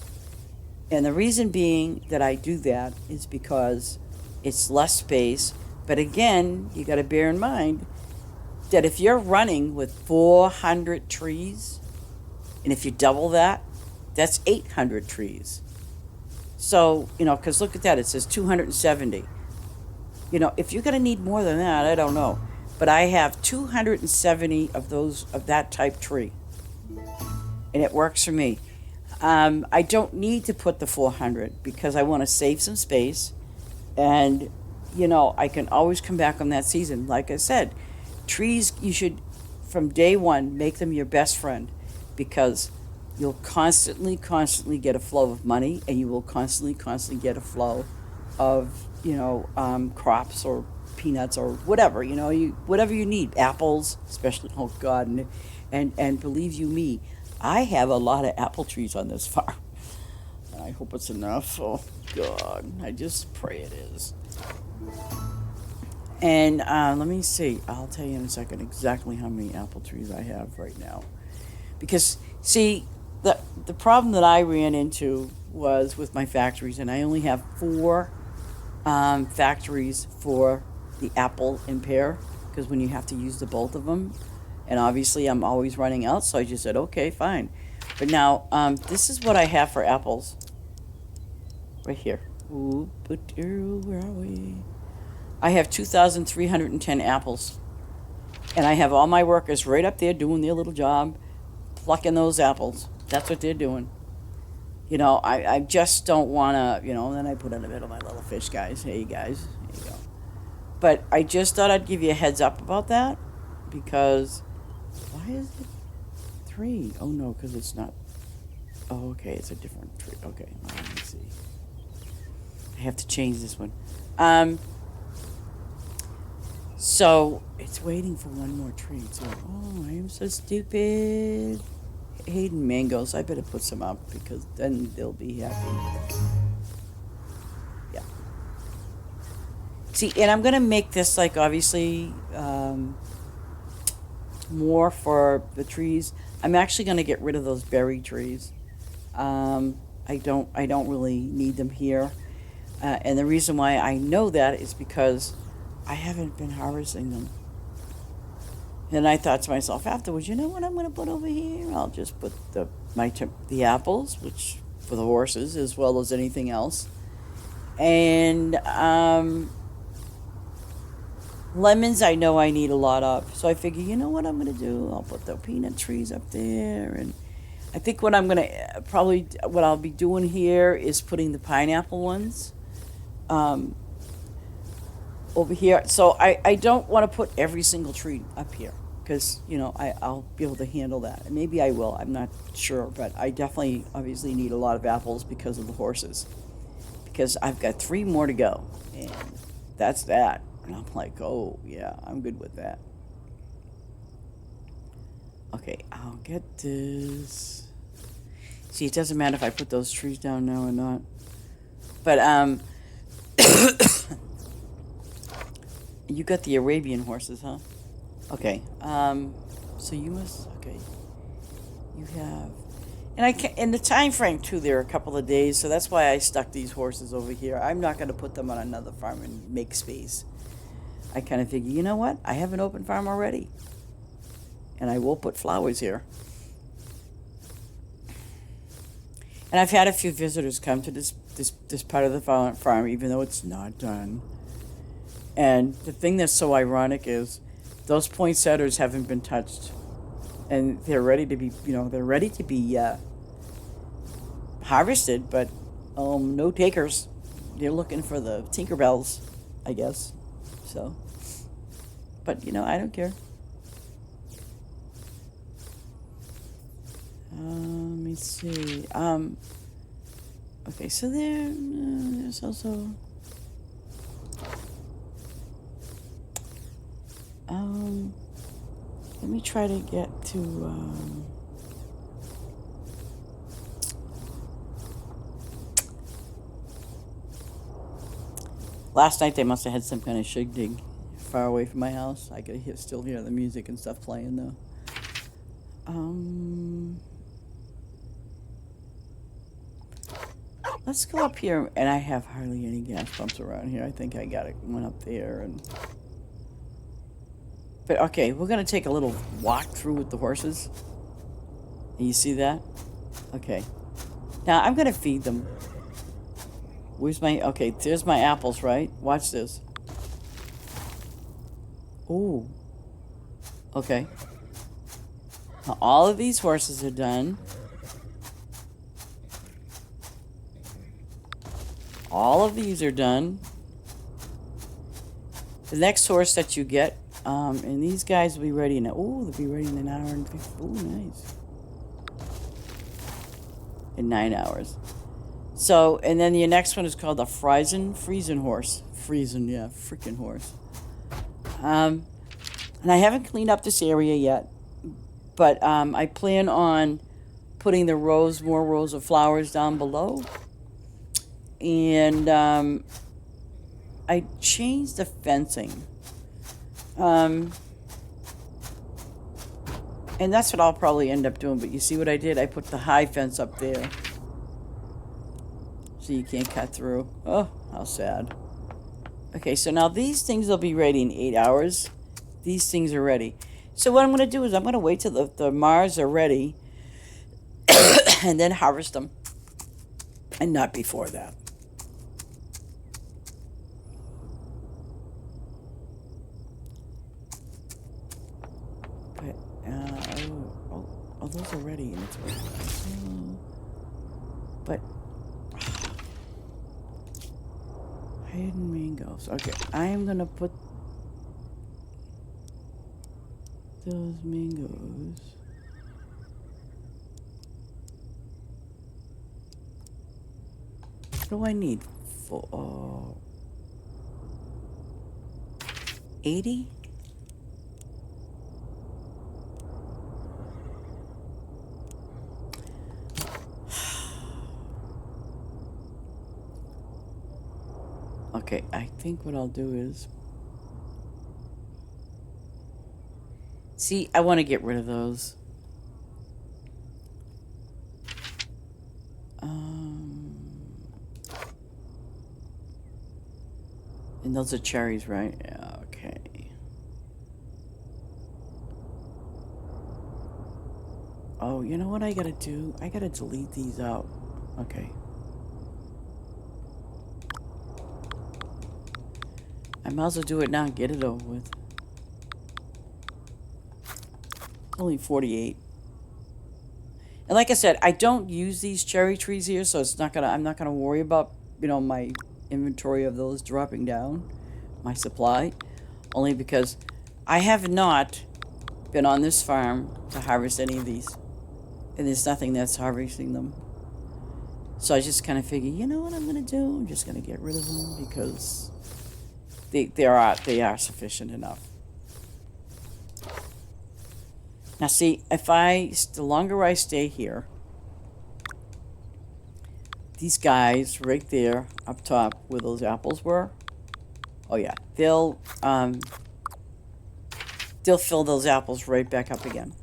And the reason being that I do that is because it's less space. But again, you got to bear in mind that if you're running with 400 trees, and if you double that, that's 800 trees. So, because look at that, it says 270. If you're going to need more than that, I don't know. But I have 270 of that type tree. And it works for me. I don't need to put the 400 because I want to save some space. And, I can always come back on that season. Like I said, trees, you should, from day one, make them your best friend because you'll constantly get a flow of money, and you will constantly get a flow of, crops or peanuts or whatever, whatever you need, apples, especially, oh God, and believe you me, I have a lot of apple trees on this farm. I hope it's enough. Oh God, I just pray it is. And let me see. I'll tell you in a second exactly how many apple trees I have right now. Because, see, the problem that I ran into was with my factories, and I only have 4 factories for the apple and pear, because when you have to use the both of them, and obviously I'm always running out, so I just said, okay, fine. But now, this is what I have for apples. Right here. Ooh, where are we? I have 2,310 apples. And I have all my workers right up there doing their little job, plucking those apples. That's what they're doing. I just don't want to, and then I put in the middle my little fish guys. Hey, guys, there you go. But I just thought I'd give you a heads up about that because why is it 3? Oh, no, because it's not. Oh, okay, it's a different tree. Okay, let me see. I have to change this one. So it's waiting for one more tree. So, I am so stupid. Hayden mangoes. I better put some up because then they'll be happy. Yeah. See, and I'm gonna make this like obviously more for the trees. I'm actually gonna get rid of those berry trees. I don't really need them here. And the reason why I know that is because I haven't been harvesting them. And I thought to myself afterwards, you know what I'm going to put over here? I'll just put the apples, which for the horses as well as anything else. And lemons I know I need a lot of. So I figure, you know what I'm going to do? I'll put the peanut trees up there. And I think what I'm going to what I'll be doing here is putting the pineapple ones. over here. So I don't want to put every single tree up here because, you know, I'll be able to handle that. And maybe I will. I'm not sure. But I definitely, obviously, need a lot of apples because of the horses. Because I've got 3 more to go. And that's that. And I'm like, oh, yeah, I'm good with that. Okay, I'll get this. See, it doesn't matter if I put those trees down now or not. But, you got the Arabian horses, huh? Okay, so you must, okay. You have, and I can, in the time frame, too, there are a couple of days, so that's why I stuck these horses over here. I'm not going to put them on another farm and make space. I kind of figure, you know what? I have an open farm already. And I will put flowers here. And I've had a few visitors come to this part of the farm, even though it's not done. And the thing that's so ironic is those poinsettias haven't been touched. And they're ready to be, harvested, but no takers. They're looking for the Tinkerbells, I guess. So, but, I don't care. Let me see. Okay, so there's also. Let me try to get to. Last night they must have had some kind of shindig far away from my house. I could still hear the music and stuff playing though. Let's go up here, and I have hardly any gas pumps around here. I think I got one up there, but okay, we're gonna take a little walk through with the horses. You see that? Okay. Now I'm gonna feed them. Where's my? Okay, there's my apples, right? Watch this. Ooh. Okay. Now, all of these horses are done. All of these are done. The next horse that you get, and these guys will be ready in. Ooh, they'll be ready in an hour and 50. Ooh, nice. In 9 hours. So, and then your next one is called the Friesen horse. Friesen, yeah, freaking horse. And I haven't cleaned up this area yet. But I plan on putting more rows of flowers down below. And I changed the fencing. And that's what I'll probably end up doing. But you see what I did? I put the high fence up there. So you can't cut through. Oh, how sad. Okay, so now these things will be ready in 8 hours. These things are ready. So what I'm going to do is I'm going to wait till the Mars are ready and then harvest them. And not before that. But, those are ready and it's ready. But, hidden mangoes. Okay, I am going to put those mangoes. What do I need for 80? Okay, I think what I'll do is, see, I want to get rid of those. And those are cherries, right? Yeah, okay. Oh, you know what I gotta do? I gotta delete these out. Okay. I might as well do it now and get it over with. Only 48. And like I said, I don't use these cherry trees here, so I'm not gonna worry about, my inventory of those dropping down. my supply, only because I have not been on this farm to harvest any of these. And there's nothing that's harvesting them. So I just kind of figure, you know what I'm going to do? I'm just going to get rid of them because they are sufficient enough. Now see, the longer I stay here, these guys right there up top where those apples were, oh yeah, they'll fill those apples right back up again.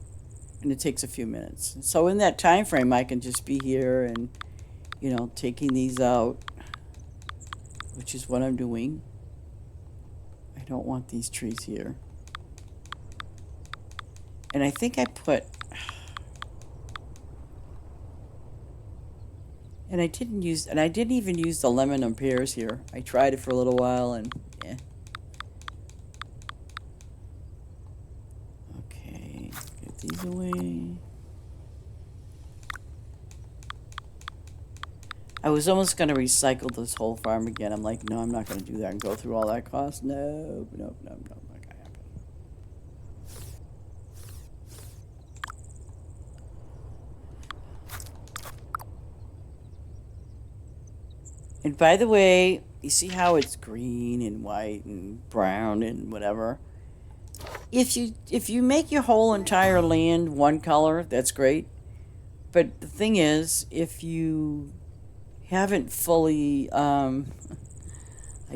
And it takes a few minutes. So in that time frame, I can just be here and, taking these out, which is what I'm doing. I don't want these trees here. And I think I put, and I didn't even use the lemon and pears here. I tried it for a little while and, yeah. Okay, get these away. I was almost going to recycle this whole farm again. I'm like, no, I'm not going to do that and go through all that cost. No, not going to happen. And by the way, you see how it's green and white and brown and whatever? If you make your whole entire land one color, that's great. But the thing is, if you haven't fully, I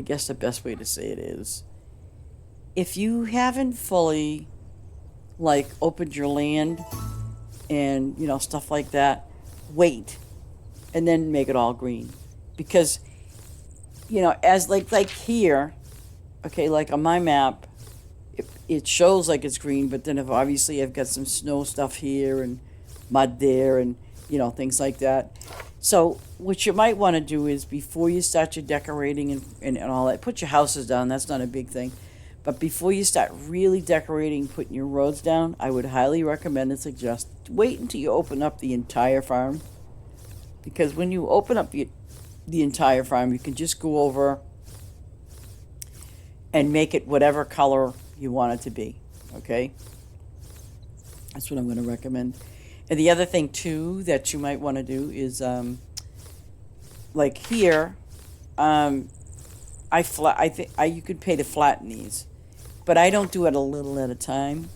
guess the best way to say it is, if you haven't fully, like, opened your land and, stuff like that, wait, and then make it all green. Because, as, like here, okay, like on my map, it shows like it's green, but then obviously I've got some snow stuff here and mud there and, things like that. So what you might want to do is before you start your decorating and all that, put your houses down. That's not a big thing. But before you start really decorating, putting your roads down, I would highly recommend and suggest wait until you open up the entire farm. Because when you open up the entire farm, you can just go over and make it whatever color you want it to be. Okay? That's what I'm going to recommend. And the other thing, too, that you might want to do is, like here, you could pay to flatten these. But I don't do it a little at a time.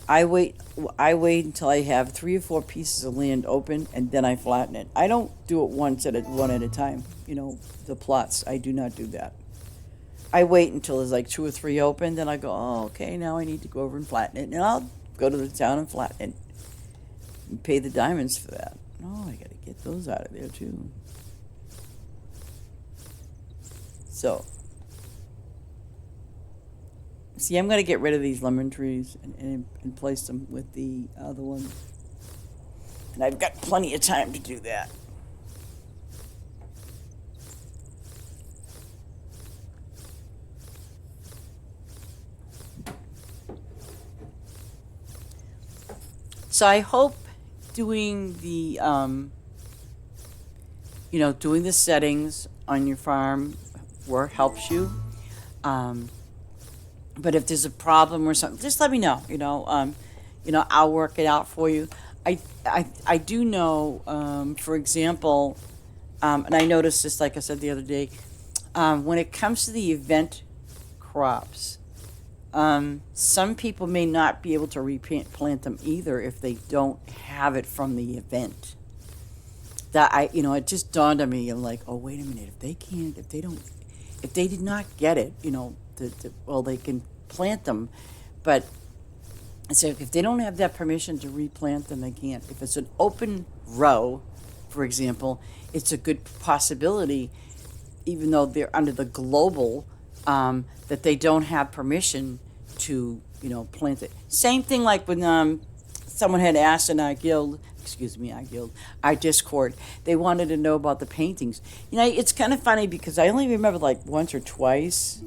I wait until I have 3 or 4 pieces of land open, and then I flatten it. I don't do it one at a time. The plots, I do not do that. I wait until there's like 2 or 3 open, then I go, oh, okay, now I need to go over and flatten it. And I'll go to the town and flatten it. And pay the diamonds for that. Oh, I got to get those out of there, too. So, see, I'm going to get rid of these lemon trees and place them with the other ones. And I've got plenty of time to do that. So I hope doing the, doing the settings on your farm helps you. But if there's a problem or something, just let me know. I'll work it out for you. I do know, for example, and I noticed this, like I said the other day, when it comes to the event crops, some people may not be able to replant them either if they don't have it from the event. That it just dawned on me. I'm like, oh, wait a minute. If they did not get it, they can plant them, but so if they don't have that permission to replant them, they can't. If it's an open row, for example, it's a good possibility, even though they're under the global, that they don't have permission to, plant it. Same thing like when someone had asked in our Discord, they wanted to know about the paintings. It's kind of funny because I only remember like once or twice,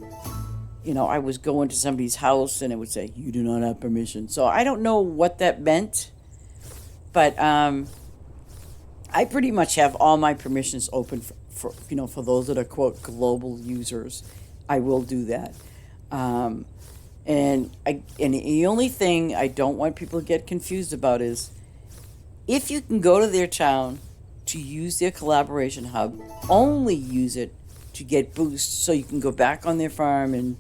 I was going to somebody's house and it would say, you do not have permission. So I don't know what that meant, but I pretty much have all my permissions open for those that are, quote, global users. I will do that. And the only thing I don't want people to get confused about is if you can go to their town to use their collaboration hub, only use it to get boosts so you can go back on their farm and,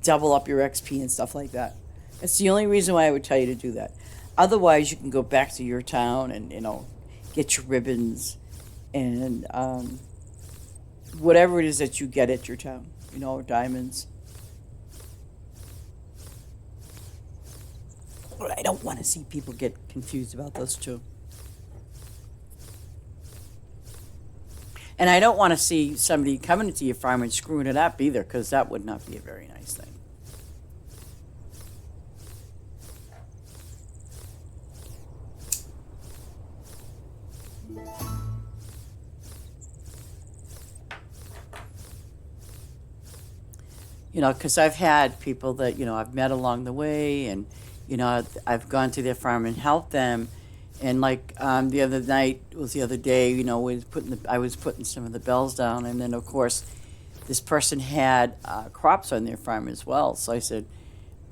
double up your XP and stuff like that. That's the only reason why I would tell you to do that. Otherwise, you can go back to your town and, get your ribbons and whatever it is that you get at your town, diamonds. But I don't want to see people get confused about those two. And I don't want to see somebody coming into your farm and screwing it up either, because that would not be a very nice thing. Because I've had people that, I've met along the way, and, I've gone to their farm and helped them. And like the other day, I was putting some of the bells down, and then of course, this person had crops on their farm as well. So I said,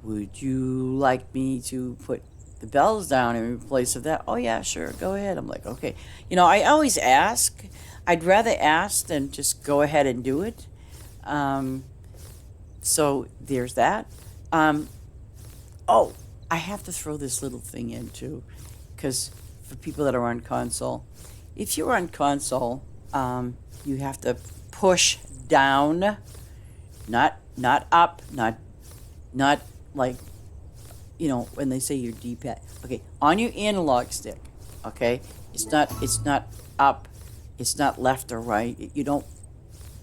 "Would you like me to put the bells down in place of that?" "Oh yeah, sure, go ahead." I'm like, "Okay." I always ask. I'd rather ask than just go ahead and do it. So there's that. Oh, I have to throw this little thing in too. Because for people that are on console, if you're on console, you have to push down, not up, not like, when they say your D-pad. Okay, on your analog stick. Okay, it's not up, it's not left or right. You don't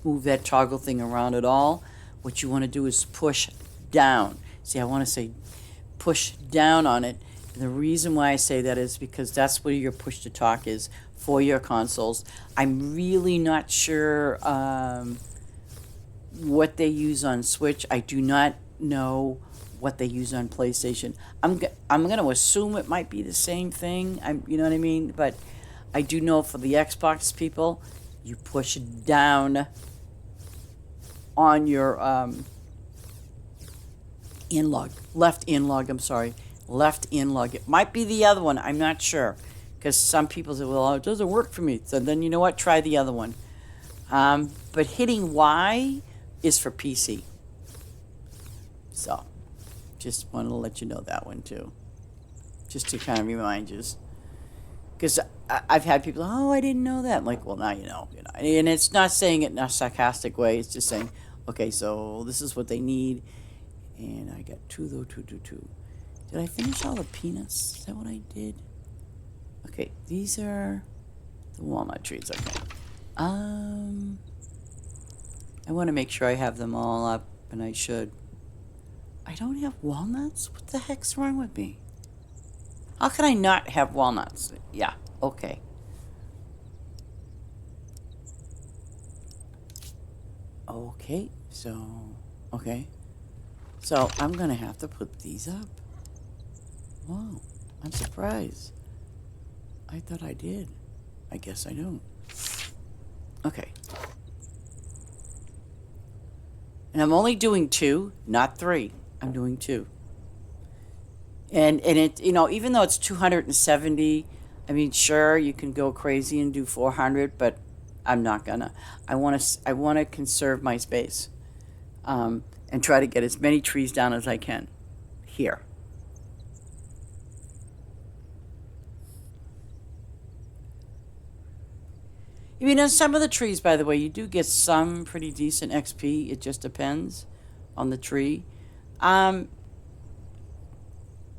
move that toggle thing around at all. What you want to do is push down. See, I want to say push down on it. And the reason why I say that is because that's where your push to talk is for your consoles. I'm really not sure what they use on Switch. I do not know what they use on PlayStation. I'm going to assume it might be the same thing. You know what I mean? But I do know for the Xbox people, you push down on your left analog. It might be the other one. I'm not sure, because some people say, "Well, it doesn't work for me." So then, you know what? Try the other one. But hitting Y is for PC. So, just wanted to let you know that one too, just to kind of remind you. Because I've had people, "Oh, I didn't know that." I'm like, "Well, now you know." And it's not saying it in a sarcastic way. It's just saying, okay, so this is what they need. And I got two. Did I finish all the peanuts? Is that what I did? Okay, these are the walnut trees. Okay. I want to make sure I have them all up, and I should. I don't have walnuts? What the heck's wrong with me? How can I not have walnuts? Yeah, okay. Okay, so I'm gonna have to put these up. Whoa, I'm surprised. I thought I did. I guess I don't. Okay. And I'm only doing 2, not 3. I'm doing 2. And it, even though it's 270, I mean, sure, you can go crazy and do 400, but I'm not gonna. I want to conserve my space, and try to get as many trees down as I can here. I mean, on some of the trees, by the way, you do get some pretty decent XP. It just depends on the tree. I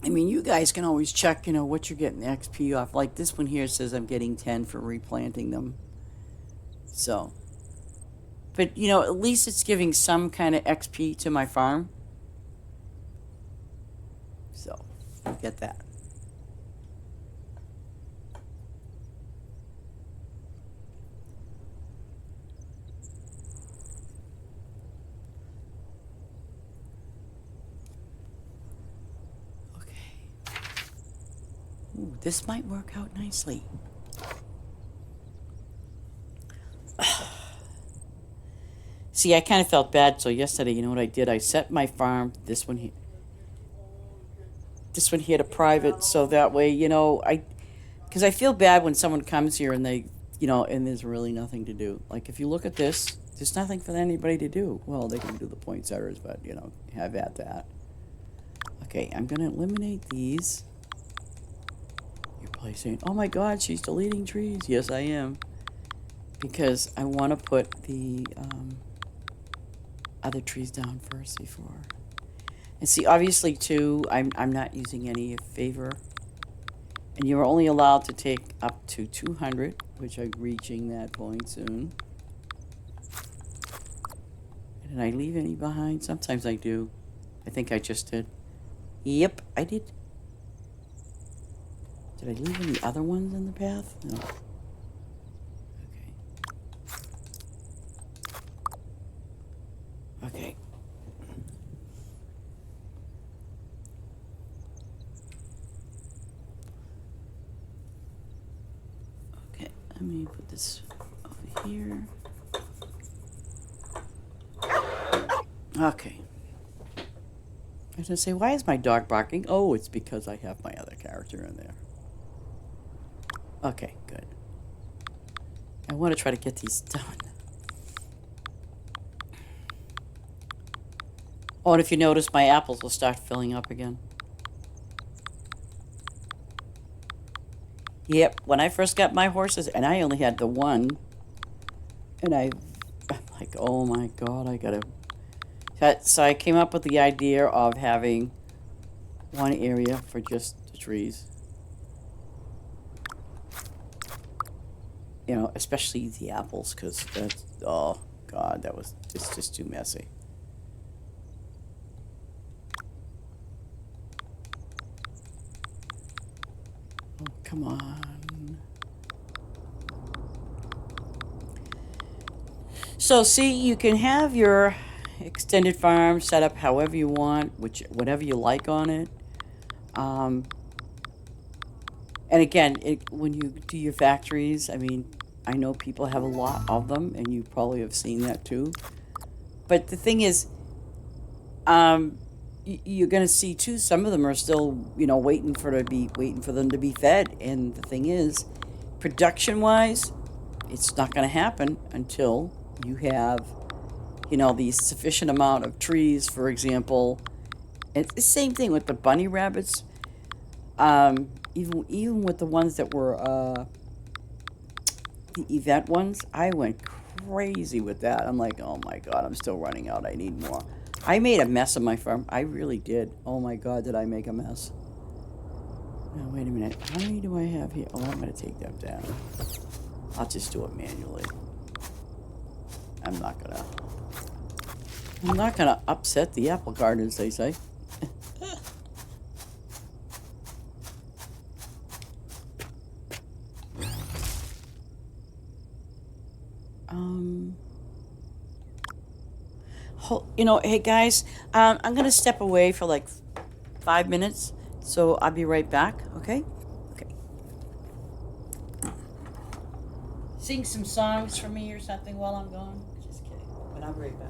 mean, you guys can always check, what you're getting the XP off. Like this one here says I'm getting 10 for replanting them. So, but, at least it's giving some kind of XP to my farm. So, you get that. Ooh, this might work out nicely. See, I kind of felt bad. So yesterday, you know what I did? I set my farm, this one here to private, so that way, because I feel bad when someone comes here and and there's really nothing to do. Like if you look at this, there's nothing for anybody to do. Well, they can do the poinsettias, but have at that. Okay, I'm gonna eliminate these. You're probably saying, "Oh my God, she's deleting trees." Yes, I am, because I want to put the other trees down first before. And see, obviously, too, I'm not using any favor. And you're only allowed to take up to 200, which I'm reaching that point soon. Did I leave any behind? Sometimes I do. I think I just did. Yep, I did. Did I leave any other ones in the path? No. Okay. Okay. Let me put this over here. Okay. I was going to say, why is my dog barking? Oh, it's because I have my other character in there. Okay, good. I want to try to get these done. Oh, and if you notice, my apples will start filling up again. Yep, when I first got my horses, and I only had the one, and I'm like, oh my God, I gotta... So I came up with the idea of having one area for just the trees. Especially the apples, because that's, oh God, it's just too messy. Oh, come on. So see, you can have your extended farm set up however you want, whatever you like on it. And again, when you do your factories, I mean, I know people have a lot of them, and you probably have seen that too. But the thing is, you're going to see too. Some of them are still, waiting for them to be fed. And the thing is, production-wise, it's not going to happen until you have, the sufficient amount of trees, for example. It's the same thing with the bunny rabbits. Even with the ones that were the event ones, I went crazy with that. I'm like, oh my God, I'm still running out. I need more. I made a mess of my farm. I really did. Oh my God, did I make a mess? Now, wait a minute. How many do I have here? Oh, I'm going to take them down. I'll just do it manually. I'm not gonna upset the apple garden, as they say. Hey guys, I'm gonna step away for like 5 minutes, so I'll be right back. Okay. Sing some songs for me or something while I'm gone. Just kidding, but I'll be right back.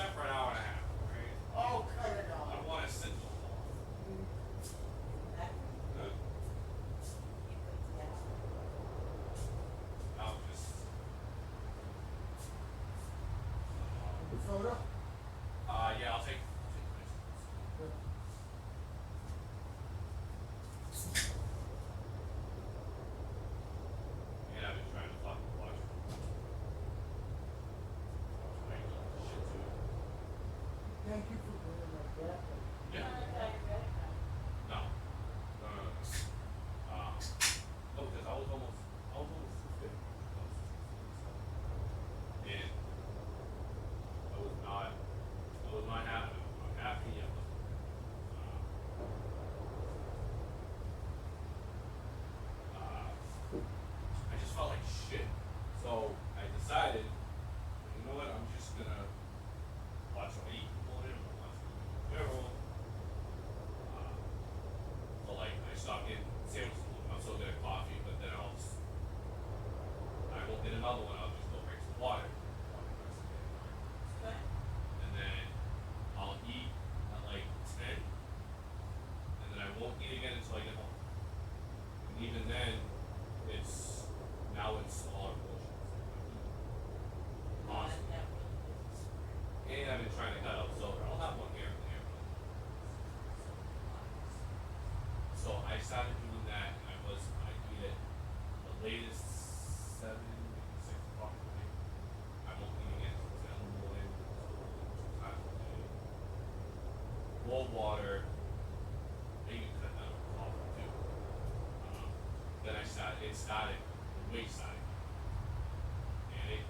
outside for an hour and a half, right? Oh, cut it I off. don't want to sit so long. Good. I'll just. Soda? Yeah, I'll take. And I've been trying to fucking watch. Shit too. Thank you for bringing that back. Yeah. No. No, no, no. No, because I was almost 250. And I was not happy. I was not happy. I was, I just felt like shit. So I decided, you know what, I'm just gonna watch what I eat. Whatever. So like I stopped getting sandwiches. I'm still getting coffee, but then I won't get another one. I'll just go drink some water. And then I'll eat at like 10, and then I won't eat again until I get home. And even then, it's smaller portions. Honestly. And I've been trying to cut out soda. I'll have one here and there. So I started doing that, and I eat it the latest 7, maybe 6 o'clock at night. I won't eat again until 10 in the morning, 2 times a day. Cold water, maybe cut down on coffee too. Then it started, the weight started. And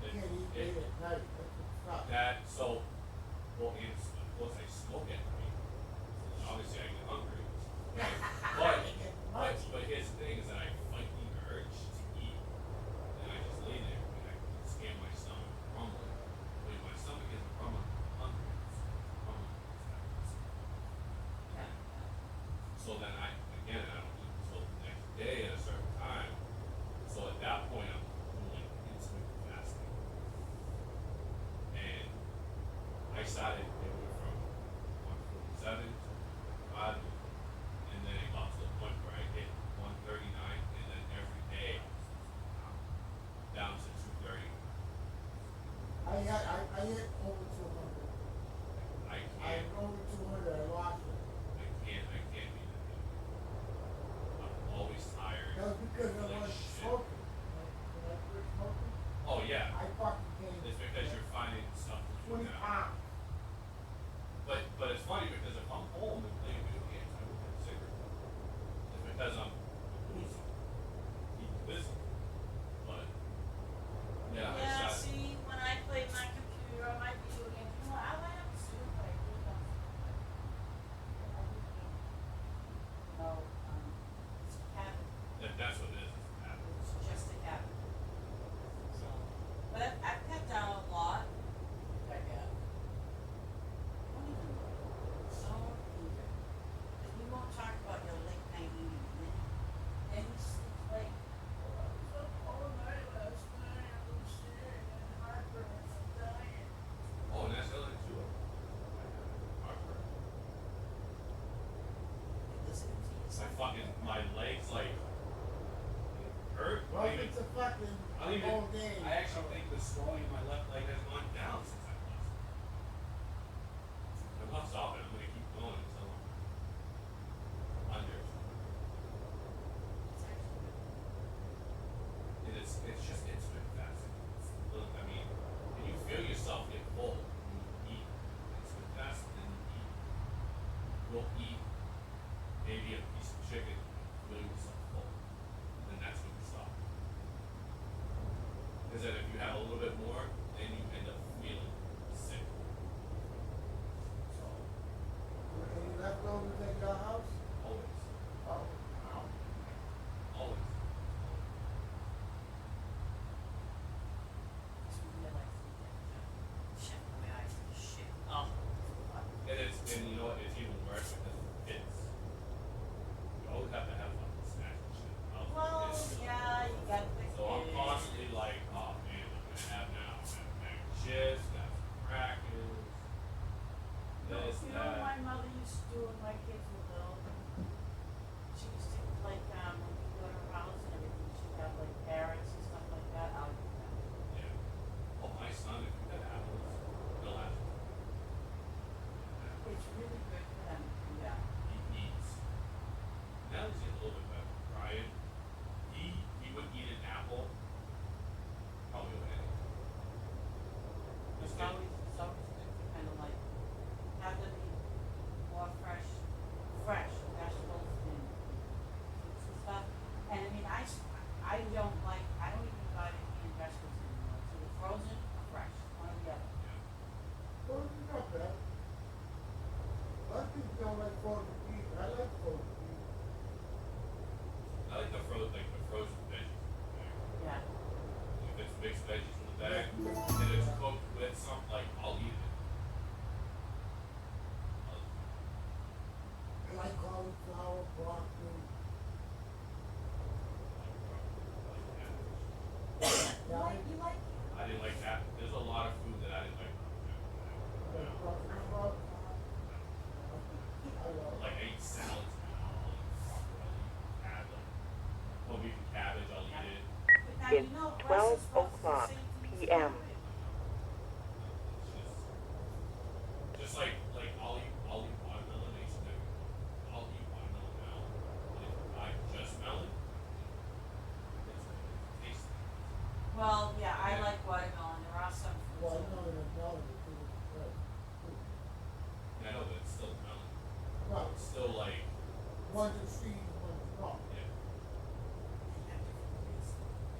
You can't eat late at night. That's what's tough. Well, and of course I smoke at night. So obviously I get hungry. But here's the thing is that I fight the urge to eat. And I just lay there and I can scan my stomach rumbling. But if my stomach isn't rumbling, I'm hungry. It's rumbling. So then I don't eat until the next day at a certain time. So at that point I'm doing intermittent fasting. And I started, it went from 147 to 5, and then it got to the point where I hit 139, and then every day down to 230. I hit over 200. I I can't, over 200. I lost it. I can't be that heavy. I'm always tired. That was because I like wasn't shit. smoking. When I quit smoking, Oh yeah, I fucking gained it's because you're finding stuff to do 20 now. pounds. But it's funny because if I'm home and playing video games, I won't have a cigarette. It's because I'm doing something. Keep busy. But yeah, I Yeah, started. see, when I play my computer or my video games, you know, I light up a cigarette, but I really don't smoke. I really don't. You know, it's a habit. That's what it is. It's a habit. It's just a habit. So, but I've cut down a lot. I have. Don't even look. Don't even. Because we won't talk about your late night eating. Then you sleep late. Oh, I was up all night last night. I was sick and heartburn. I'm dying. Oh, and that's the other thing too. Heartburn. Listen to yourself. My legs like hurt. Well, it's a fucking I don't even, whole day. I actually think the swelling in my left leg has gone down since I lost it. I'm not stopping. I'm gonna keep going until I'm under. It's just intermittent fasting. I mean, when you feel yourself get full, you eat. Intermittent fasting, then you eat. You'll eat maybe a piece of chicken, feel yourself full, and then that's when you stop. Because then if you have a little bit more, then you end up feeling sick. So Any leftovers at your house? always, Oh, wow. always. And you know what? It's even worse because of kids. You always have broccoli. You like I didn't like that. There's a lot of food that I didn't like. Brussels sprouts. I love Like I eat salads now, I'll eat broccoli, cabbage, whole beef and cabbage, I'll eat it. But now It's you know 12 Brussels sprouts is the o'clock same thing as p.m. cabbage. It's just like I'll eat watermelon. I used to never. I'll eat watermelon now. But if I just melon, it's tasty. Well, yeah, I like watermelon. There are some Well, fruits. I know that melon is really good. I know, but it's still melon. Well, It's still like one's a seed, one's not. yeah.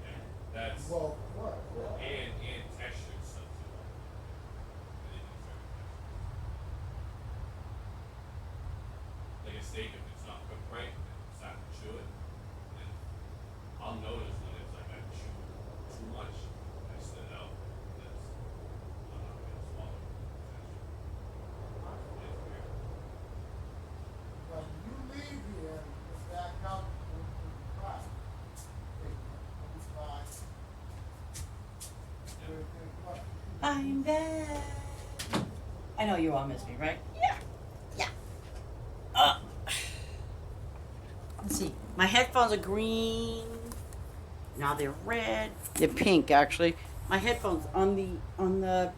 Yeah. That's Well, what? Yeah. and texture and stuff too. Everything's very texture. Like a steak, if it's not cooked right, and it's not to chew it, then I'll notice when it's like I chew too much, I spit it out. That's I'm not gonna swallow it. It's weird. When you leave here, you back out to the car. I'm back. I know you all miss me, right? Yeah. Yeah. Let's see. My headphones are green. Now they're red. They're pink, actually. My headphones on the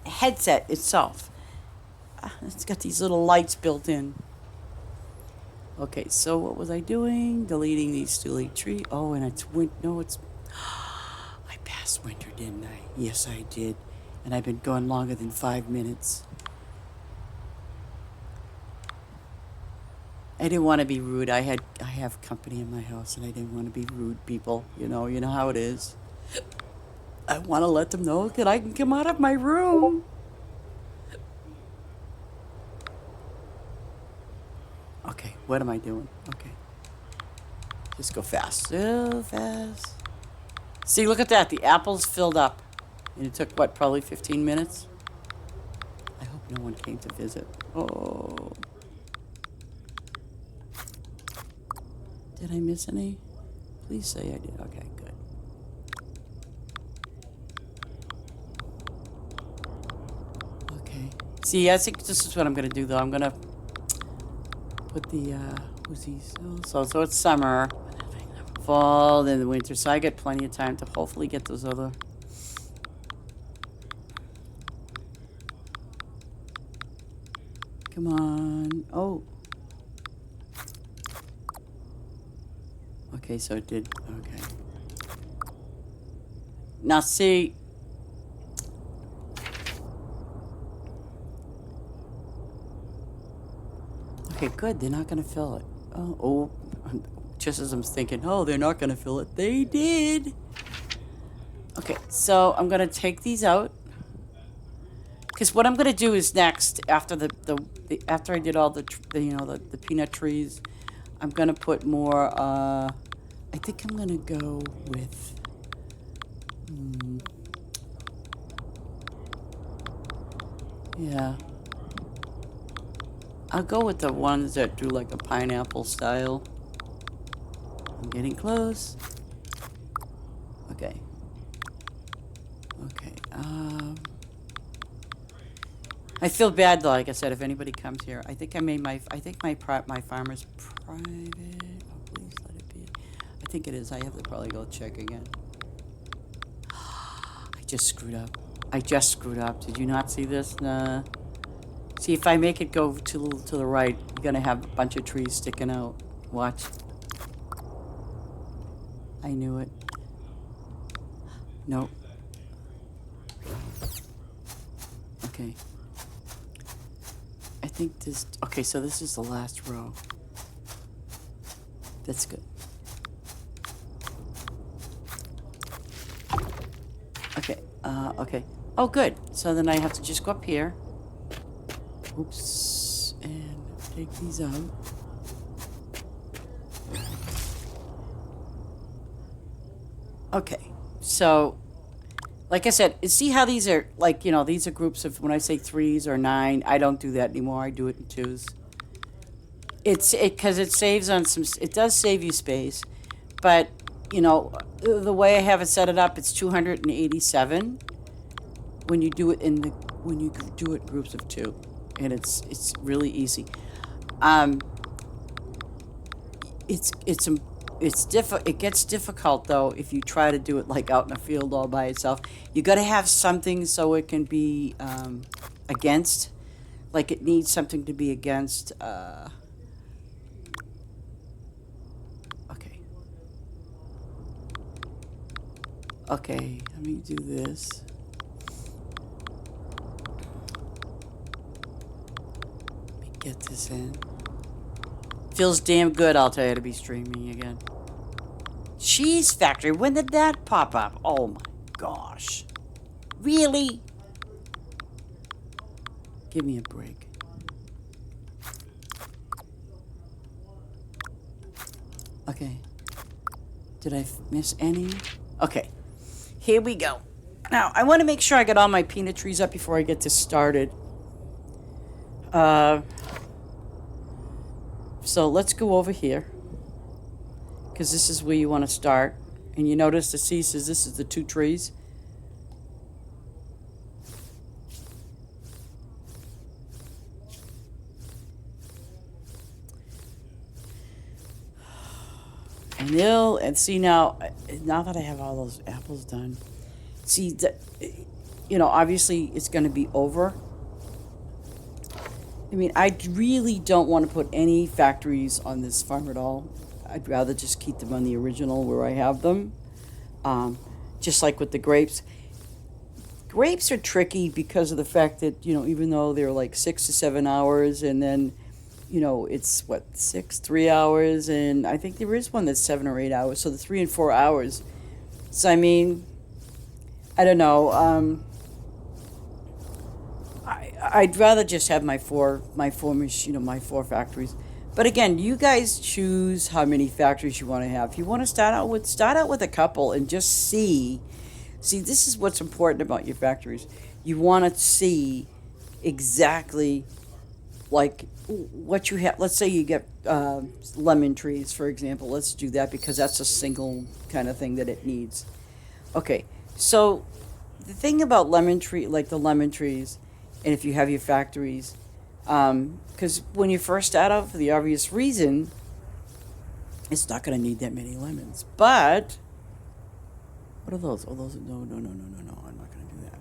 headset itself. It's got these little lights built in. Okay, so what was I doing? Deleting these silly trees. Oh, and it's no, it's. I passed winter, didn't I? Yes, I did, and I've been going longer than 5 minutes. I didn't want to be rude. I have company in my house, and I didn't want to be rude, people. You know how it is. I want to let them know that I can come out of my room. Okay, what am I doing? Okay. Just go fast. So fast. See, look at that. The apple's filled up. And it took, what, probably 15 minutes? I hope no one came to visit. Oh. Did I miss any? Please say I did. Okay, good. Okay. See, I think this is what I'm going to do, though. I'm going to put the, who's these? Oh, so it's summer, fall, then the winter. So I get plenty of time to hopefully get those other. Come on. Oh. Okay, so it did. Okay. Now see. Okay, good. They're not going to fill it. Oh, just as I'm thinking, oh, they're not going to fill it. They did. Okay, so I'm going to take these out. Because what I'm going to do is next, after after I did all the peanut trees, I'm going to put more, I think I'm going to go with, yeah. I'll go with the ones that do like a pineapple style. I'm getting close. Okay. Okay. I feel bad though. Like I said, if anybody comes here, I think my farmer's private. Oh, please let it be. I think it is. I have to probably go check again. I just screwed up. Did you not see this? Nah. See, if I make it go to the right, you're gonna have a bunch of trees sticking out. Watch. I knew it. Nope. Okay. I think this... Okay, so this is the last row. That's good. Okay, okay. Oh, good. So then I have to just go up here. Oops. And take these out. Okay, so... Like I said, see how these are, like, these are groups of, when I say 3s or 9, I don't do that anymore. I do it in 2s. because it saves on some. It does save you space, but you know the way I have it set it up, it's 287 when you do it when you do it groups of 2, and it's really easy. Um, it gets difficult though if you try to do it like out in a field all by itself. You got to have something so it can be against, like it needs something to be against. Okay. Okay, let me do this. Let me get this in. Feels damn good, I'll tell you, to be streaming again. Cheese Factory, when did that pop up? Oh my gosh. Really? Give me a break. Okay. Did I miss any? Okay. Here we go. Now, I want to make sure I get all my peanut trees up before I get this started. So let's go over here, because this is where you want to start. And you notice the C says this is the 2 trees. And see now that I have all those apples done, see that, you know, obviously it's going to be over. I mean, I really don't want to put any factories on this farm at all. I'd rather just keep them on the original where I have them. Just like with the grapes. Grapes are tricky because of the fact that, you know, even though they're like 6 to 7 hours, and then, you know, it's what, 3 hours, and I think there is one that's 7 or 8 hours, so the 3 and 4 hours. So, I mean, I don't know. I'd rather just have my four factories. But again, you guys choose how many factories you want to have. If you want to start out with a couple and just see, this is what's important about your factories. You want to see exactly like what you have. Let's say you get lemon trees, for example. Let's do that because that's a single kind of thing that it needs. Okay, so the thing about the lemon trees, and if you have your factories, because when you first start out, for the obvious reason, it's not going to need that many lemons. But what are those? Oh, those are, no, I'm not going to do that.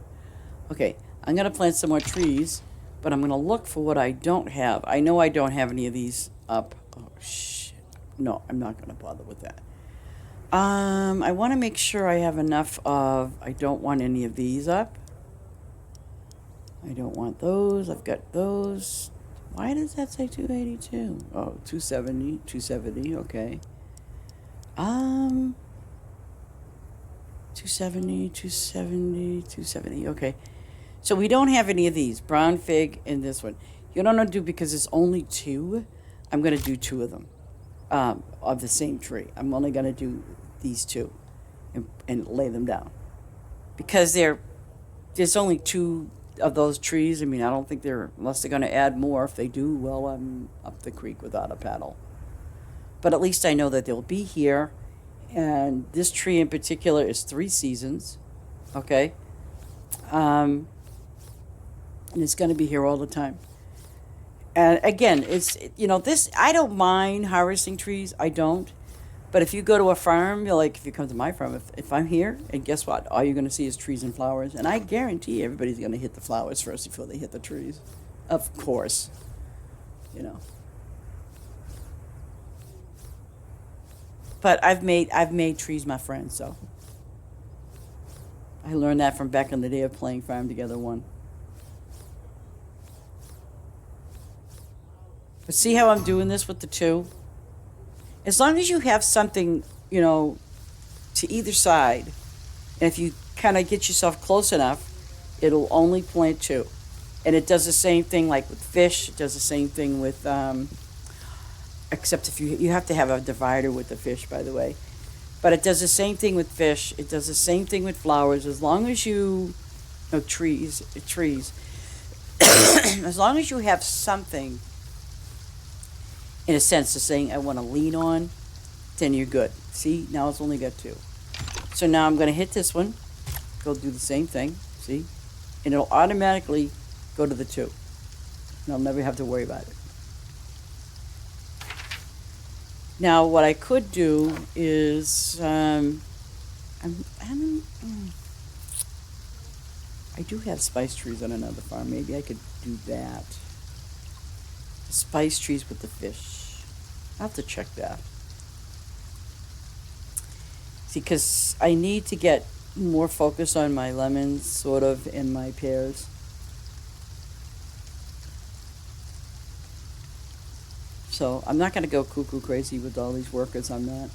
Okay, I'm going to plant some more trees, but I'm going to look for what I don't have. I know I don't have any of these up. Oh, shit. No, I'm not going to bother with that. I want to make sure I have enough of, I don't want any of these up. I don't want those. I've got those. Why does that say 282? Oh, 270, okay. 270, okay. So we don't have any of these, brown fig and this one. You don't know to do, because it's only 2, I'm going to do 2 of them of the same tree. I'm only going to do these 2 and lay them down. Because there's only 2 of those trees. I mean, I don't think unless they're going to add more. If they do, well, I'm up the creek without a paddle. But at least I know that they'll be here. And this tree in particular is 3 seasons. Okay? And it's going to be here all the time. And again, I don't mind harvesting trees. I don't. But if you go to a farm, if you come to my farm, if I'm here, and guess what? All you're going to see is trees and flowers. And I guarantee everybody's going to hit the flowers first before they hit the trees. Of course. But I've made trees my friends, so. I learned that from back in the day of playing Farm Together 1. But see how I'm doing this with the 2? As long as you have something, to either side, and if you kind of get yourself close enough, it'll only plant 2. And it does the same thing like with fish. It does the same thing with, except if you have to have a divider with the fish, by the way. But it does the same thing with fish. It does the same thing with flowers. As long as trees. As long as you have something in a sense, to saying I want to lean on, then you're good. See, now it's only got 2. So now I'm going to hit this one, go do the same thing, see? And it'll automatically go to the 2. And I'll never have to worry about it. Now, what I could do is, I do have spice trees on another farm. Maybe I could do that. Spice trees with the fish. I'll have to check that. See, because I need to get more focus on my lemons, sort of, and my pears. So I'm not going to go cuckoo crazy with all these workers. I'm not.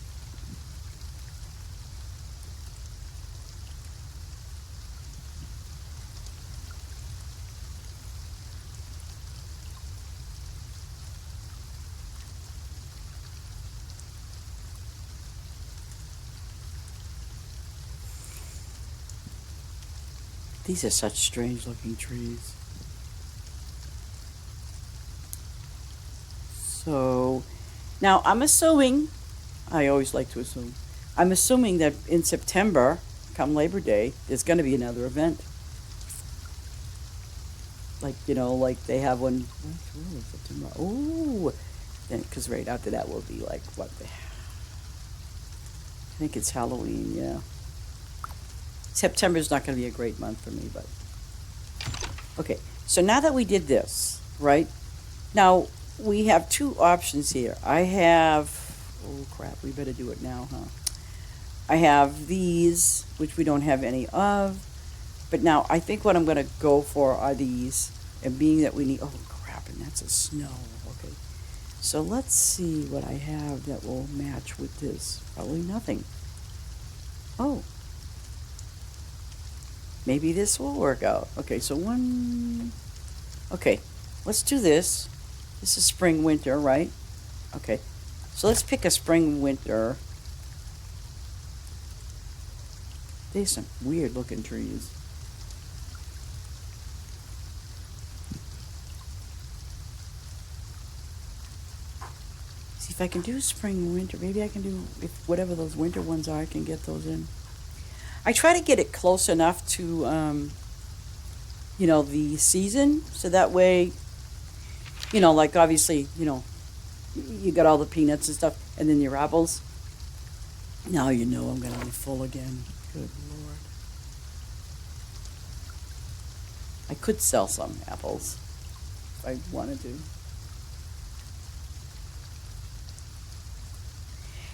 These are such strange looking trees. So now I'm assuming, I always like to assume, I'm assuming that in September, come Labor Day, there's going to be another event. Like, you know, like they have one, where is September? Oh, then, because right after that will be like, what the, I think it's Halloween, yeah. September's not going to be a great month for me, but. Okay, so now that we did this, right? Now, we have 2 options here. I have, oh crap, we better do it now, huh? I have these, which we don't have any of. But now, I think what I'm going to go for are these. And being that we need, oh crap, and that's a snow, okay. So let's see what I have that will match with this. Probably nothing. Oh. Maybe this will work out. Okay, so one, okay, let's do this. This is spring, winter, right? Okay, so let's pick a spring, winter. There's some weird looking trees. See if I can do spring, winter. Maybe I can do, if whatever those winter ones are, I can get those in. I try to get it close enough to, you know, the season, so that way, you know, like obviously, you know, you got all the peanuts and stuff, and then your apples. Now you know I'm going to be full again. Good Lord. I could sell some apples if I wanted to.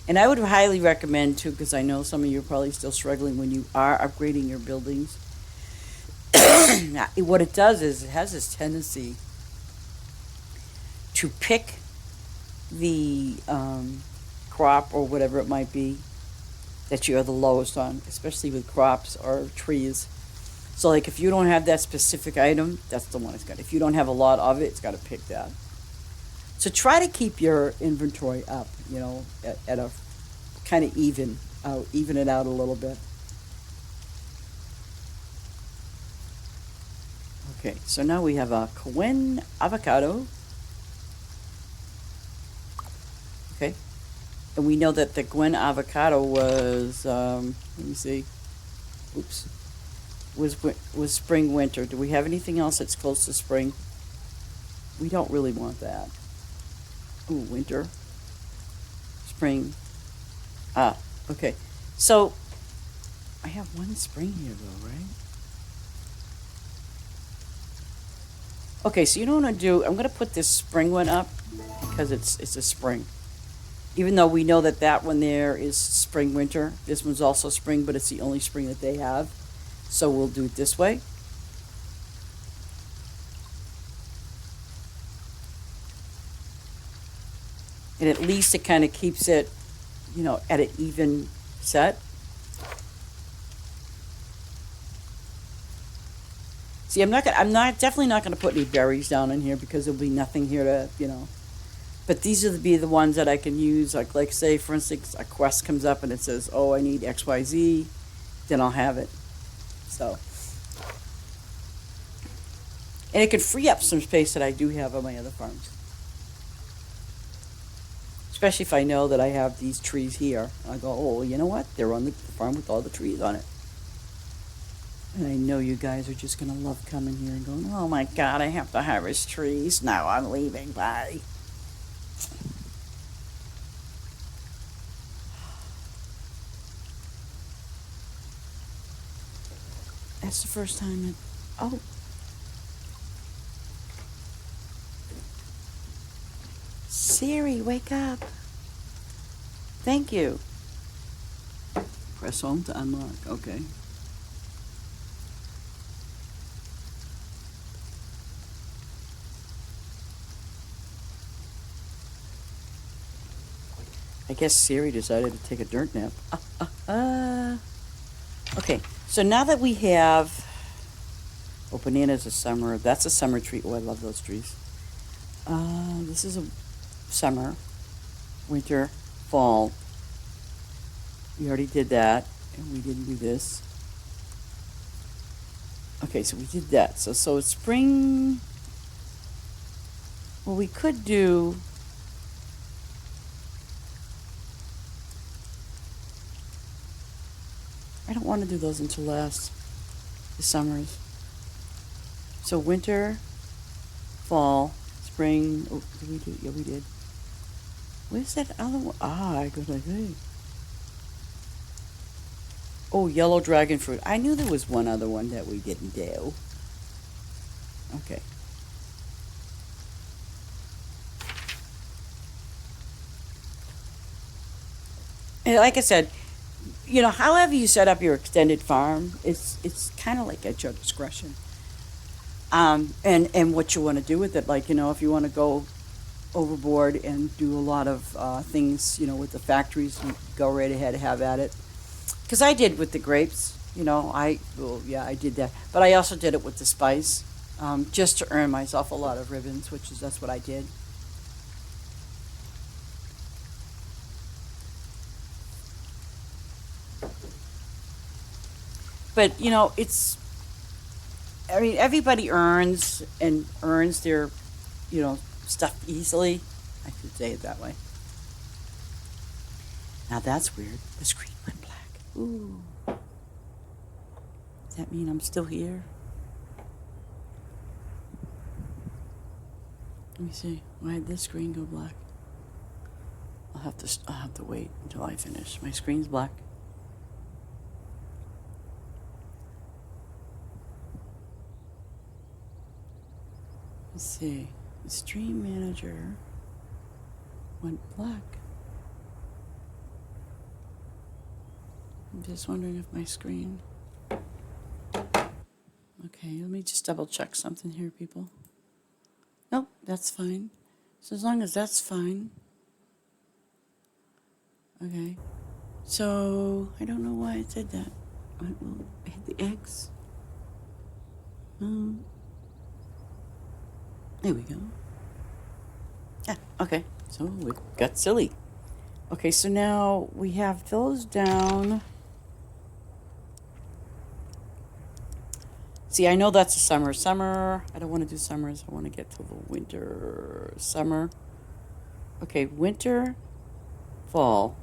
And I would highly recommend, too, because I know some of you are probably still struggling when you are upgrading your buildings. What it does is it has this tendency to pick the crop or whatever it might be that you're the lowest on, especially with crops or trees. So, like, if you don't have that specific item, that's the one it's got. If you don't have a lot of it, it's got to pick that. So try to keep your inventory up, you know, at a kind of even it out a little bit. Okay, so now we have a Gwen avocado. Okay, and we know that the Gwen avocado was, let me see, oops, was spring, winter. Do we have anything else that's close to spring? We don't really want that. Ooh, winter, spring. Ah, okay. So, I have one spring here though, right? Okay, so you know what I'm gonna do? I'm gonna put this spring one up because it's a spring. Even though we know that that one there is spring, winter, this one's also spring, but it's the only spring that they have. So we'll do it this way. And at least it kind of keeps it, you know, at an even set. See, I'm definitely not gonna put any berries down in here because there'll be nothing here to, you know. But these are the ones that I can use, like say, for instance, a quest comes up and it says, oh, I need XYZ, then I'll have it. So. And it could free up some space that I do have on my other farms. Especially if I know that I have these trees here. I go, oh, you know what? They're on the farm with all the trees on it. And I know you guys are just going to love coming here and going, oh my God, I have to harvest trees. No, I'm leaving. Bye. That's the first time that, oh. Siri, wake up. Thank you. Press home to unlock. Okay. I guess Siri decided to take a dirt nap. Okay, so now that we have... Oh, banana's a summer. That's a summer tree. Oh, I love those trees. This is a summer, winter, fall. We already did that, and we didn't do this. Okay, so we did that. So it's spring. Well, we could do... I don't want to do those until last, the summers. So winter, fall, spring. Oh, did we do? Yeah, we did. Where's that other one? I got to think. Oh, yellow dragon fruit. I knew there was one other one that we didn't do. Okay. And like I said, you know, however you set up your extended farm, it's kind of like at your discretion. And what you want to do with it, like, you know, if you want to go overboard and do a lot of things, you know, with the factories, you go right ahead, have at it. Because I did with the grapes, you know, I did that. But I also did it with the spice, just to earn myself a lot of ribbons, that's what I did. But, you know, everybody earns their, you know, stuff easily. I could say it that way. Now that's weird. The screen went black. Ooh. Does that mean I'm still here? Let me see. Why did this screen go black? I'll have to wait until I finish. My screen's black. Let's see. The stream manager went black. I'm just wondering if my screen... Okay, let me just double check something here, people. Nope, that's fine. So as long as that's fine. Okay. So, I don't know why it said that. I will hit the X. There we go. Yeah, okay. So we got silly. Okay, so now we have those down. See, I know that's a summer. Summer, I don't want to do summers. I want to get to the winter. Summer. Okay, winter, fall.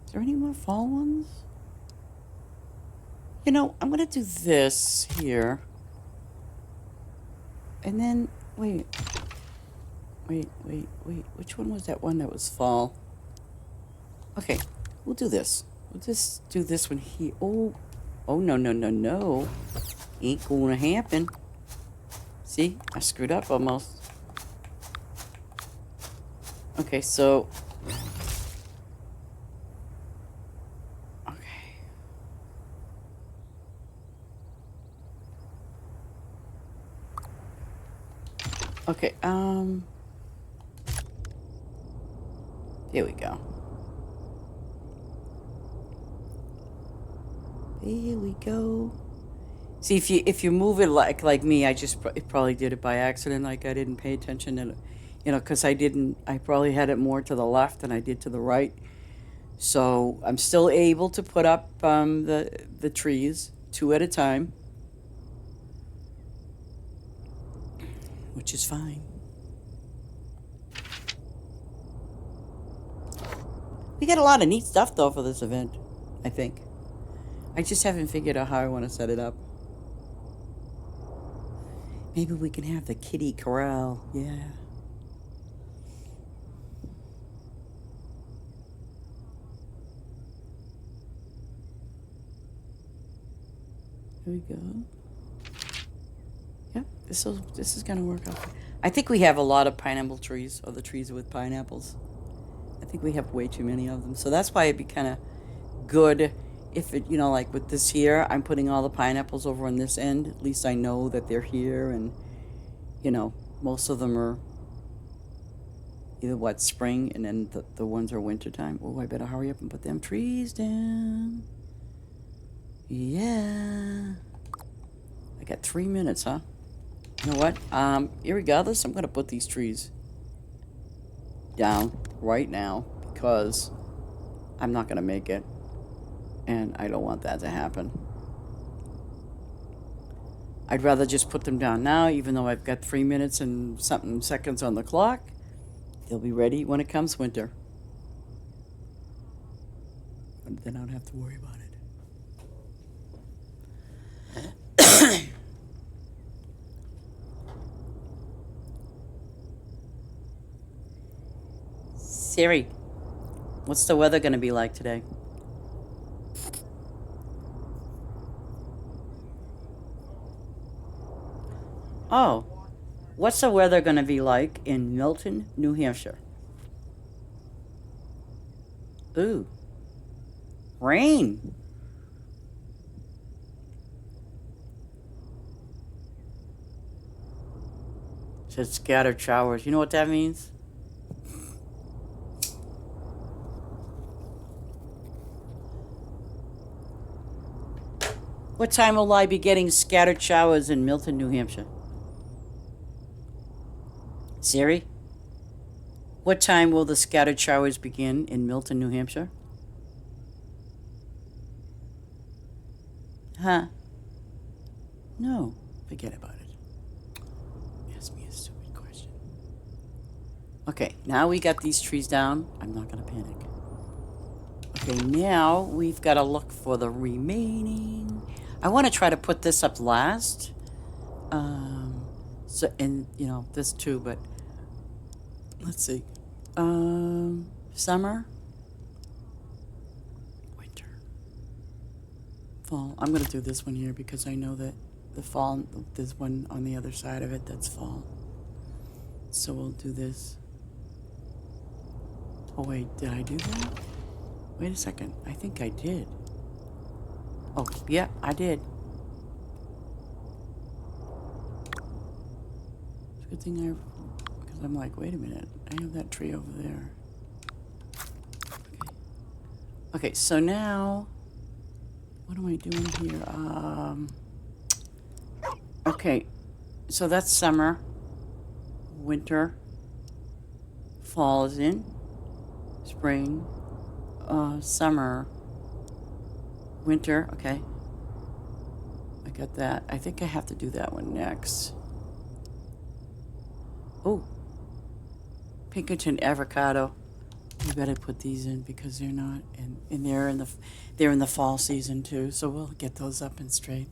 Is there any more fall ones? You know, I'm going to do this here. And then, wait. Which one was that one that was fall? Okay, we'll do this. We'll just do this one here. Oh, no. Ain't gonna happen. See, I screwed up almost. Okay, so... Okay, here we go. Here we go. See, if you move it like me, I just probably did it by accident. Like I didn't pay attention, and you know, because I probably had it more to the left than I did to the right. So I'm still able to put up the trees 2 at a time, which is fine. We got a lot of neat stuff though for this event, I think. I just haven't figured out how I want to set it up. Maybe we can have the kitty corral. Yeah. There we go. Yep, this is gonna work out. I think we have a lot of pineapple trees, or the trees with pineapples. I think we have way too many of them, so that's why it'd be kind of good if it, like with this here, I'm putting all the pineapples over on this end. At least I know that they're here, and most of them are either spring, and then the ones are winter time. Oh, I better hurry up and put them trees down. Yeah. I got 3 minutes, huh? You know what? Irregardless, I'm gonna put these trees down right now because I'm not gonna make it, and I don't want that to happen. I'd rather just put them down now, even though I've got 3 minutes and something seconds on the clock. They'll be ready when it comes winter. And then I don't have to worry about it. Siri, what's the weather going to be like today? Oh, what's the weather going to be like in Milton, New Hampshire? Ooh, rain. Said scattered showers. You know what that means? What time will I be getting scattered showers in Milton, New Hampshire? Siri? What time will the scattered showers begin in Milton, New Hampshire? Huh? No, forget about it. Ask me a stupid question. Okay, now we got these trees down. I'm not going to panic. Okay, now we've got to look for the remaining. I want to try to put this up last. So, and this too, but let's see. Summer, winter, fall. I'm going to do this one here because I know that the fall, there's one on the other side of it that's fall. So we'll do this. Oh wait, did I do that? Wait a second. I think I did. Oh, yeah, I did. It's a good thing because I'm like, wait a minute. I have that tree over there. Okay, so now, what am I doing here? Okay, so that's summer, winter, fall is in, spring, summer, winter. Okay, I got that. I think I have to do that one next. Oh, Pinkerton avocado. We better put these in because they're not, and they're in the fall season too. So we'll get those up and straight.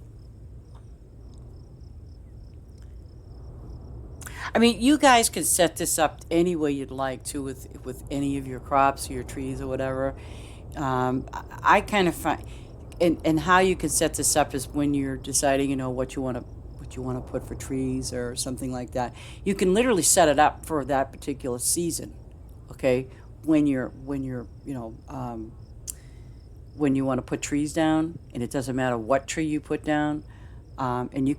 I mean, you guys can set this up any way you'd like to with any of your crops or your trees or whatever. I kind of find, and how you can set this up is when you're deciding, what you want to put for trees or something like that. You can literally set it up for that particular season, okay? When you want to put trees down, and it doesn't matter what tree you put down. And you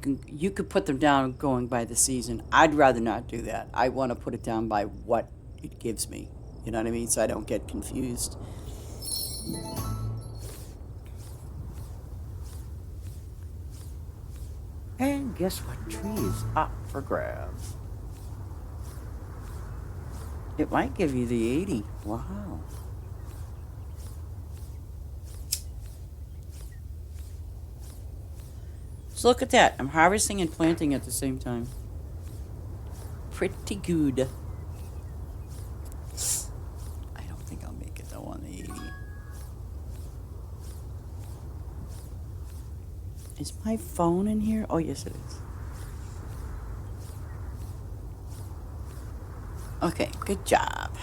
could put them down going by the season. I'd rather not do that. I want to put it down by what it gives me. You know what I mean? So I don't get confused. And guess what tree is up for grabs? It might give you the 80. Wow. So look at that. I'm harvesting and planting at the same time. Pretty good. I don't think I'll make it though on the Is my phone in here? Oh, yes, it is. Okay, good job.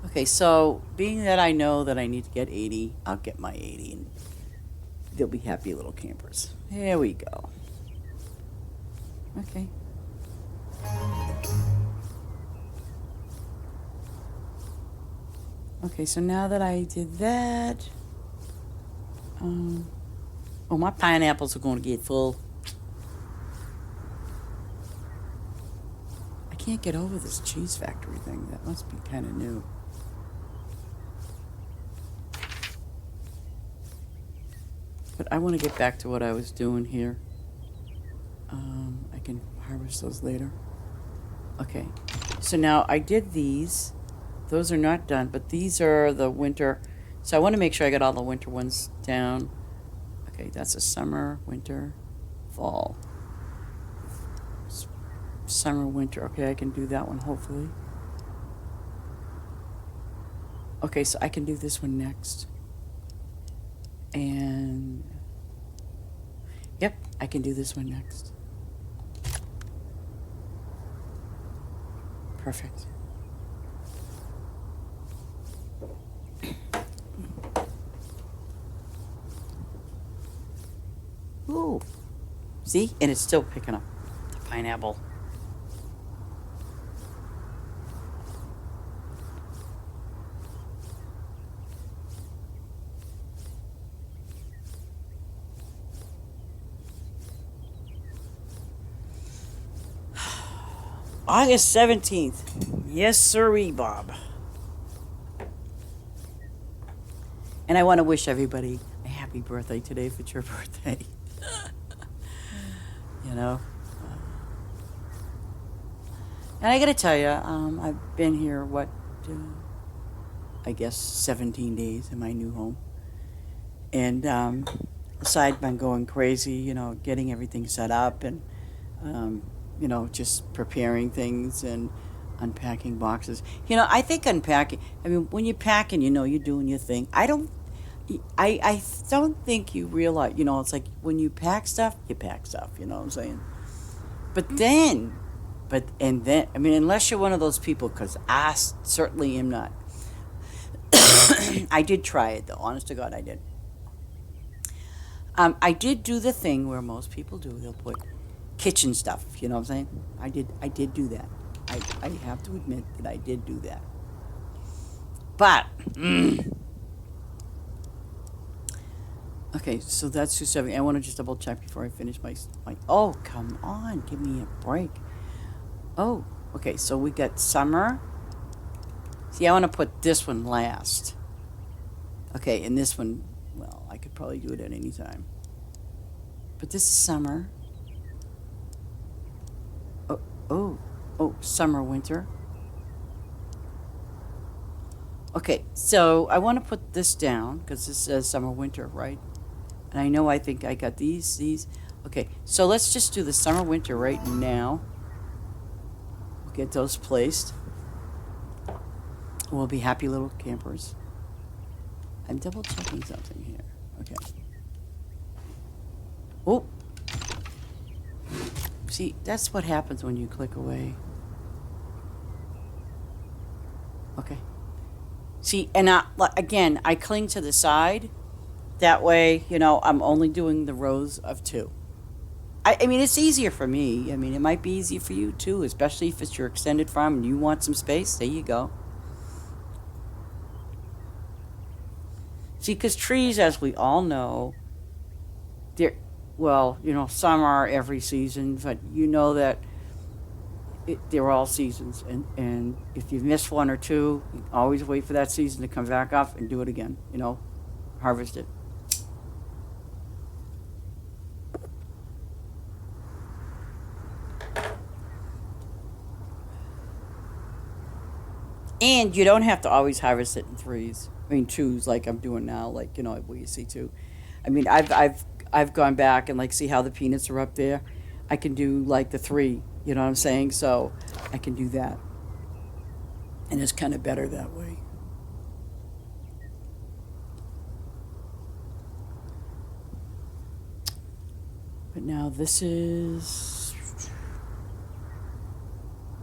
Okay, so being that I know that I need to get 80, I'll get my 80 and they'll be happy little campers. There we go. Okay. Okay, so now that I did that, oh, my pineapples are going to get full. I can't get over this cheese factory thing. That must be kind of new. But I want to get back to what I was doing here. I can harvest those later. Okay, so now I did these. Those are not done, but these are the winter. So I want to make sure I got all the winter ones down. Okay, that's a summer, winter, fall. Summer, winter. Okay, I can do that one, hopefully. Okay, so I can do this one next. And yep, I can do this one next. Perfect. Ooh. See? And it's still picking up the pineapple. August 17th. Yes, sirree, Bob. And I want to wish everybody a happy birthday today if it's your birthday. You know? And I got to tell you, I've been here, I guess 17 days in my new home. And aside from going crazy, you know, getting everything set up and, you know, just preparing things and unpacking boxes. You know, I think unpacking, I mean, when you're packing, you know, you're doing your thing. I don't think you realize, you know, it's like when you pack stuff, you pack stuff, you know what I'm saying? But then, I mean, unless you're one of those people, because I certainly am not. I did try it, though. Honest to God, I did. I did do the thing where most people do. They'll put kitchen stuff, you know what I'm saying? I did do that. I have to admit that I did do that. But, okay, so that's 270. I want to just double check before I finish my, oh, come on, give me a break. Oh, okay, so we got summer. See, I want to put this one last. Okay, and this one, well, I could probably do it at any time. But this is summer. Oh, summer, winter. Okay, so I want to put this down because this says summer, winter, right? And I think I got these. Okay, so let's just do the summer, winter right now. We'll get those placed. We'll be happy little campers. I'm double checking something here. Okay. Oh. See, that's what happens when you click away. Okay. See, and again, I cling to the side. That way, you know, I'm only doing the rows of 2. I mean, it's easier for me. I mean, it might be easier for you too, especially if it's your extended farm and you want some space. There you go. See, because trees, as we all know, well, you know, some are every season, but you know that they're all seasons. And if you miss one or two, you always wait for that season to come back up and do it again, you know, harvest it. And you don't have to always harvest it in 3s. I mean, 2s like I'm doing now, like, you know, where you see 2. I mean, I've gone back and, like, see how the peanuts are up there? I can do, like, the 3, you know what I'm saying? So I can do that. And it's kind of better that way. now this is.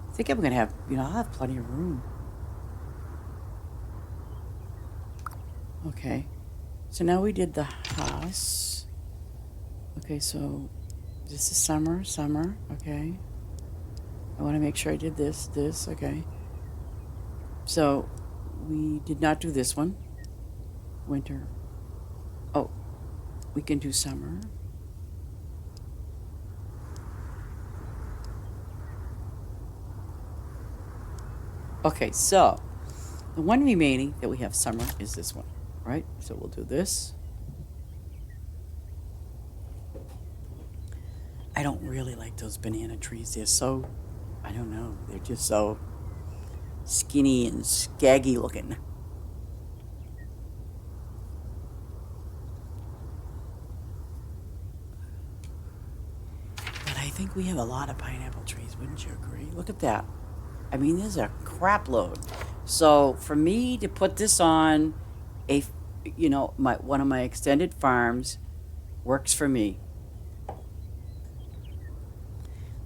I think I'm gonna have. I'll have plenty of room. Okay, so now we did the house. Okay, so this is summer. Okay, I want to make sure I did this. Okay. So we did not do this one. Winter. Oh, we can do summer. Okay, so the one remaining that we have summer is this one, right? So we'll do this. I don't really like those banana trees. They're so, I don't know, they're just so skinny and scaggy looking. But I think we have a lot of pineapple trees, wouldn't you agree? Look at that. I mean, there's a crap load. So for me to put this on one of my extended farms works for me.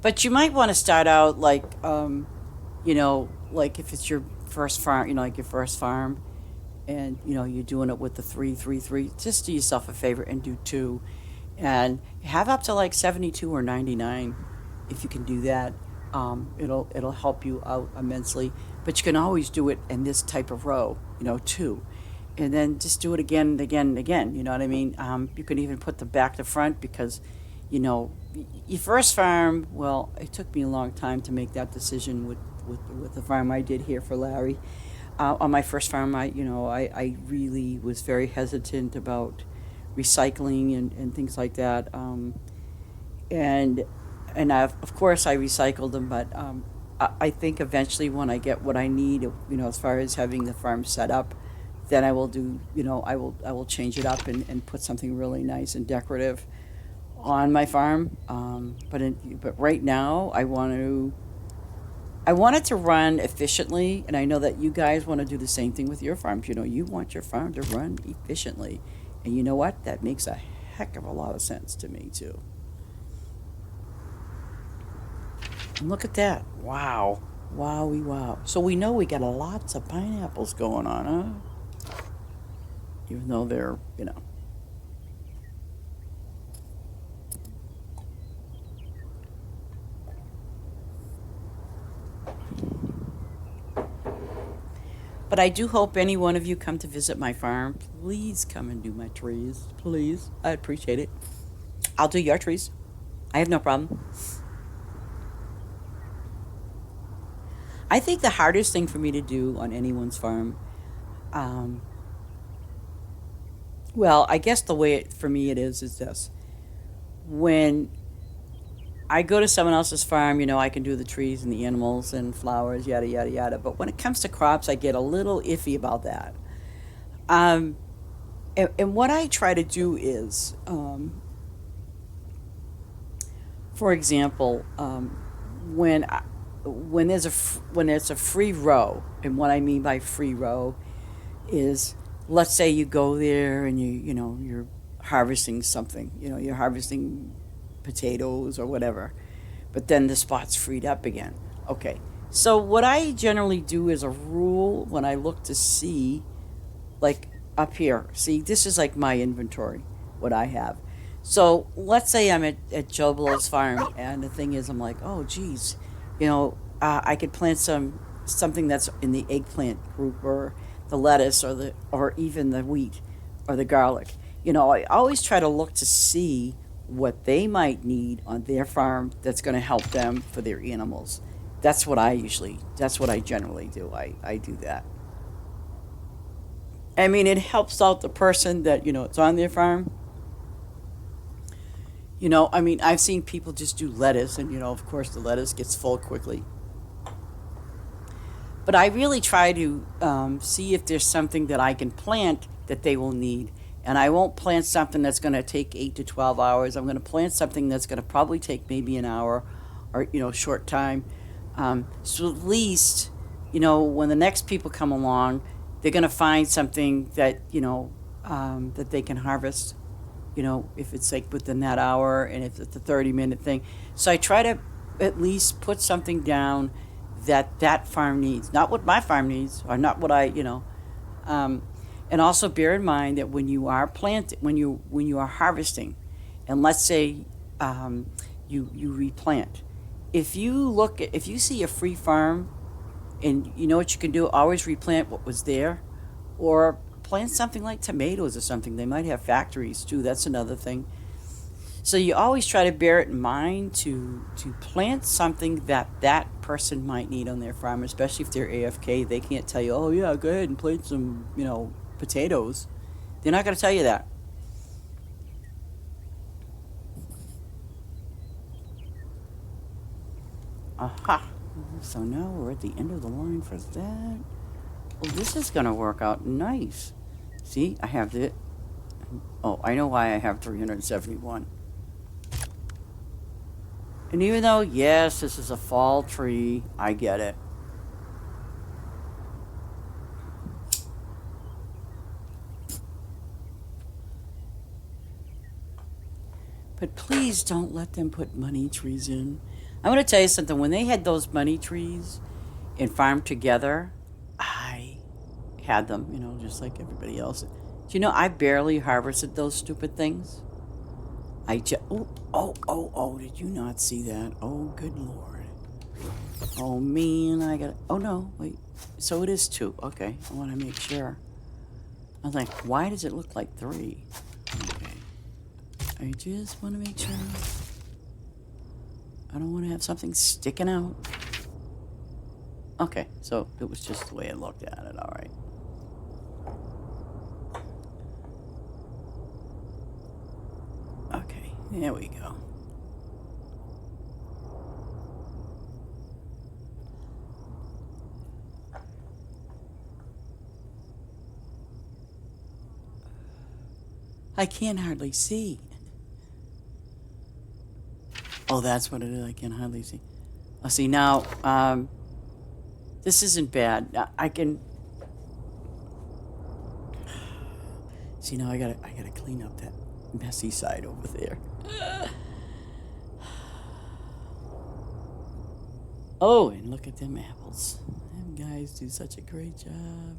But you might want to start out like if it's your first farm, like your first farm, and you're doing it with the 3. Just do yourself a favor and do 2, and have up to like 72 or 99 if you can do that. It'll help you out immensely. But you can always do it in this type of row, 2, and then just do it again and again and again. You know what I mean? You can even put the back to front because, your first farm. Well, it took me a long time to make that decision with the farm I did here for Larry. On my first farm, I really was very hesitant about recycling and things like that. And of course I recycled them, but I think eventually when I get what I need, as far as having the farm set up, then I will do, I will change it up and put something really nice and decorative on my farm. But right now I want it to run efficiently, and I know that you guys want to do the same thing with your farms. You want your farm to run efficiently, and you know what? That makes a heck of a lot of sense to me too. And look at that. Wow. Wowie wow. So we know we got lots of pineapples going on, huh? Even though they're, But I do hope any one of you come to visit my farm. Please come and do my trees. Please. I appreciate it. I'll do your trees. I have no problem. I think the hardest thing for me to do on anyone's farm, well, I guess the way for me it is this. When I go to someone else's farm, I can do the trees and the animals and flowers, yada, yada, yada. But when it comes to crops, I get a little iffy about that. And what I try to do is, for example, when it's a free row, and what I mean by free row is, let's say you go there and you're harvesting something, you're harvesting potatoes or whatever, but then the spot's freed up again. Okay, so what I generally do as a rule when I look to see, like up here, see, this is like my inventory, what I have. So let's say I'm at Joe Blow's farm, and the thing is, I'm like, oh geez, I could plant something that's in the eggplant group, or the lettuce, or even the wheat or the garlic. I always try to look to see what they might need on their farm that's going to help them for their animals. That's what I generally do. I do that. I mean, it helps out the person that, it's on their farm. I mean, I've seen people just do lettuce, and, of course the lettuce gets full quickly. But I really try to see if there's something that I can plant that they will need. And I won't plant something that's going to take 8 to 12 hours. I'm going to plant something that's going to probably take maybe an hour or, short time. So at least, when the next people come along, they're going to find something that, that they can harvest, if it's like within that hour and if it's a 30-minute thing. So I try to at least put something down that farm needs, not what my farm needs or not what and also bear in mind that when you are when you are harvesting, and let's say you replant, if you see a free farm, and you know what you can do, always replant what was there, or plant something like tomatoes or something. They might have factories too. That's another thing. So you always try to bear it in mind to plant something that person might need on their farm, especially if they're AFK. They can't tell you, oh yeah, go ahead and plant some, potatoes. They're not going to tell you that. Aha. So now we're at the end of the line for that. Well, this is going to work out nice. See, I have the... Oh, I know why I have 371. And even though, yes, this is a fall tree, I get it. But please don't let them put money trees in. I'm going to tell you something. When they had those money trees and farmed together, I had them, just like everybody else. Do you know I barely harvested those stupid things? Did you not see that? Oh, good Lord. Oh, man, oh, no, wait. So it is 2. Okay, I want to make sure. I was like, why does it look like 3? Okay. I just want to make sure. I don't want to have something sticking out. Okay, so it was just the way I looked at it, all right. Okay, there we go. I can't hardly see. Oh, that's what it is. I can hardly see. Oh, see now. This isn't bad. I can. See now. I gotta clean up that messy side over there. Oh, and look at them apples. Them guys do such a great job.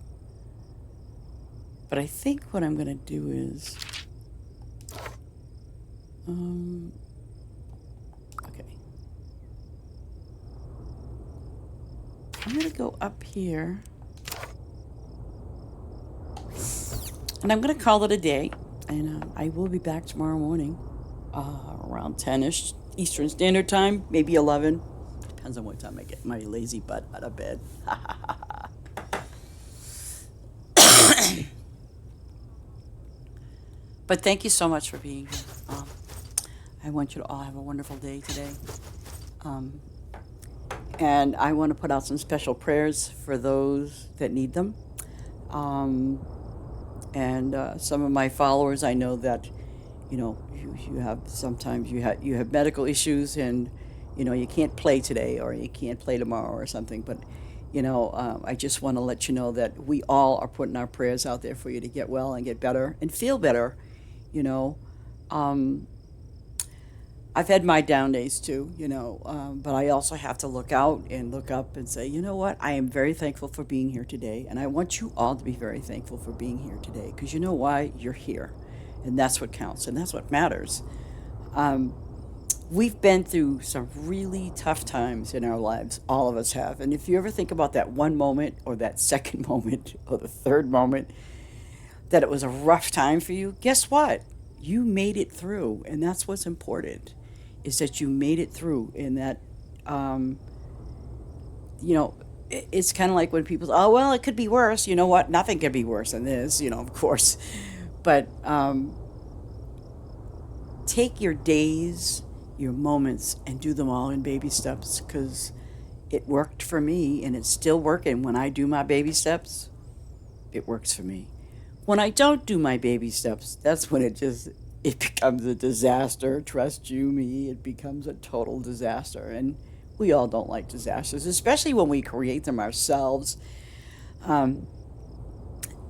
But I think what I'm gonna do is. Okay. I'm going to go up here. And I'm going to call it a day. And I will be back tomorrow morning. Around 10-ish Eastern Standard Time. Maybe 11. Depends on what time I get my lazy butt out of bed. But thank you so much for being here. I want you to all have a wonderful day today. And I want to put out some special prayers for those that need them. And some of my followers, I know that, you have sometimes you have medical issues, and you can't play today or you can't play tomorrow or something. But I just want to let you know that we all are putting our prayers out there for you to get well and get better and feel better. I've had my down days too, but I also have to look out and look up and say, you know what, I am very thankful for being here today. And I want you all to be very thankful for being here today, because you know why? You're here. And that's what counts, and that's what matters. We've been through some really tough times in our lives. All of us have. And if you ever think about that one moment or that second moment or the third moment that it was a rough time for you, guess what? You made it through, and that's what's important, is that you made it through. And that, it's kind of like when people say, oh, well, it could be worse. You know what? Nothing could be worse than this, of course. But take your days, your moments, and do them all in baby steps, because it worked for me, and it's still working. When I do my baby steps, it works for me. When I don't do my baby steps, that's when it becomes a disaster. Trust you me, it becomes a total disaster. And we all don't like disasters, especially when we create them ourselves.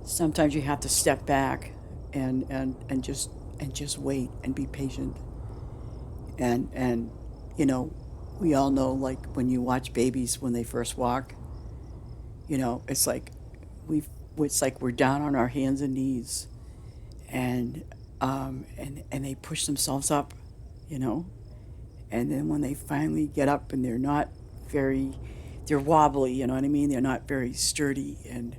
Sometimes you have to step back and just and just wait and be patient. And you know, we all know, like, when you watch babies when they first walk, you know, we it's like we're down on our hands and knees, and and they push themselves up, you know, and then when they finally get up and very they're wobbly, you know what I mean, they're not very sturdy. And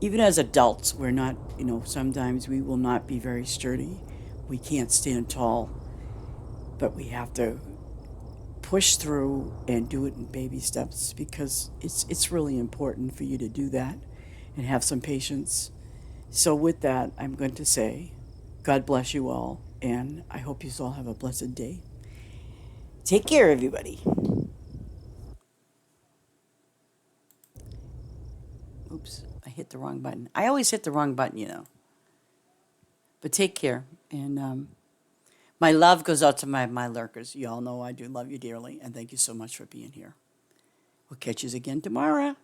even as adults, we're not, you know, sometimes we will not be very sturdy, we can't stand tall, but we have to push through and do it in baby steps, because it's really important for you to do that and have some patience. So with that, I'm going to say, God bless you all, and I hope you all have a blessed day. Take care, everybody. Oops, I hit the wrong button. I always hit the wrong button, you know. But take care, and my love goes out to my lurkers. You all know I do love you dearly, and thank you so much for being here. We'll catch you again tomorrow.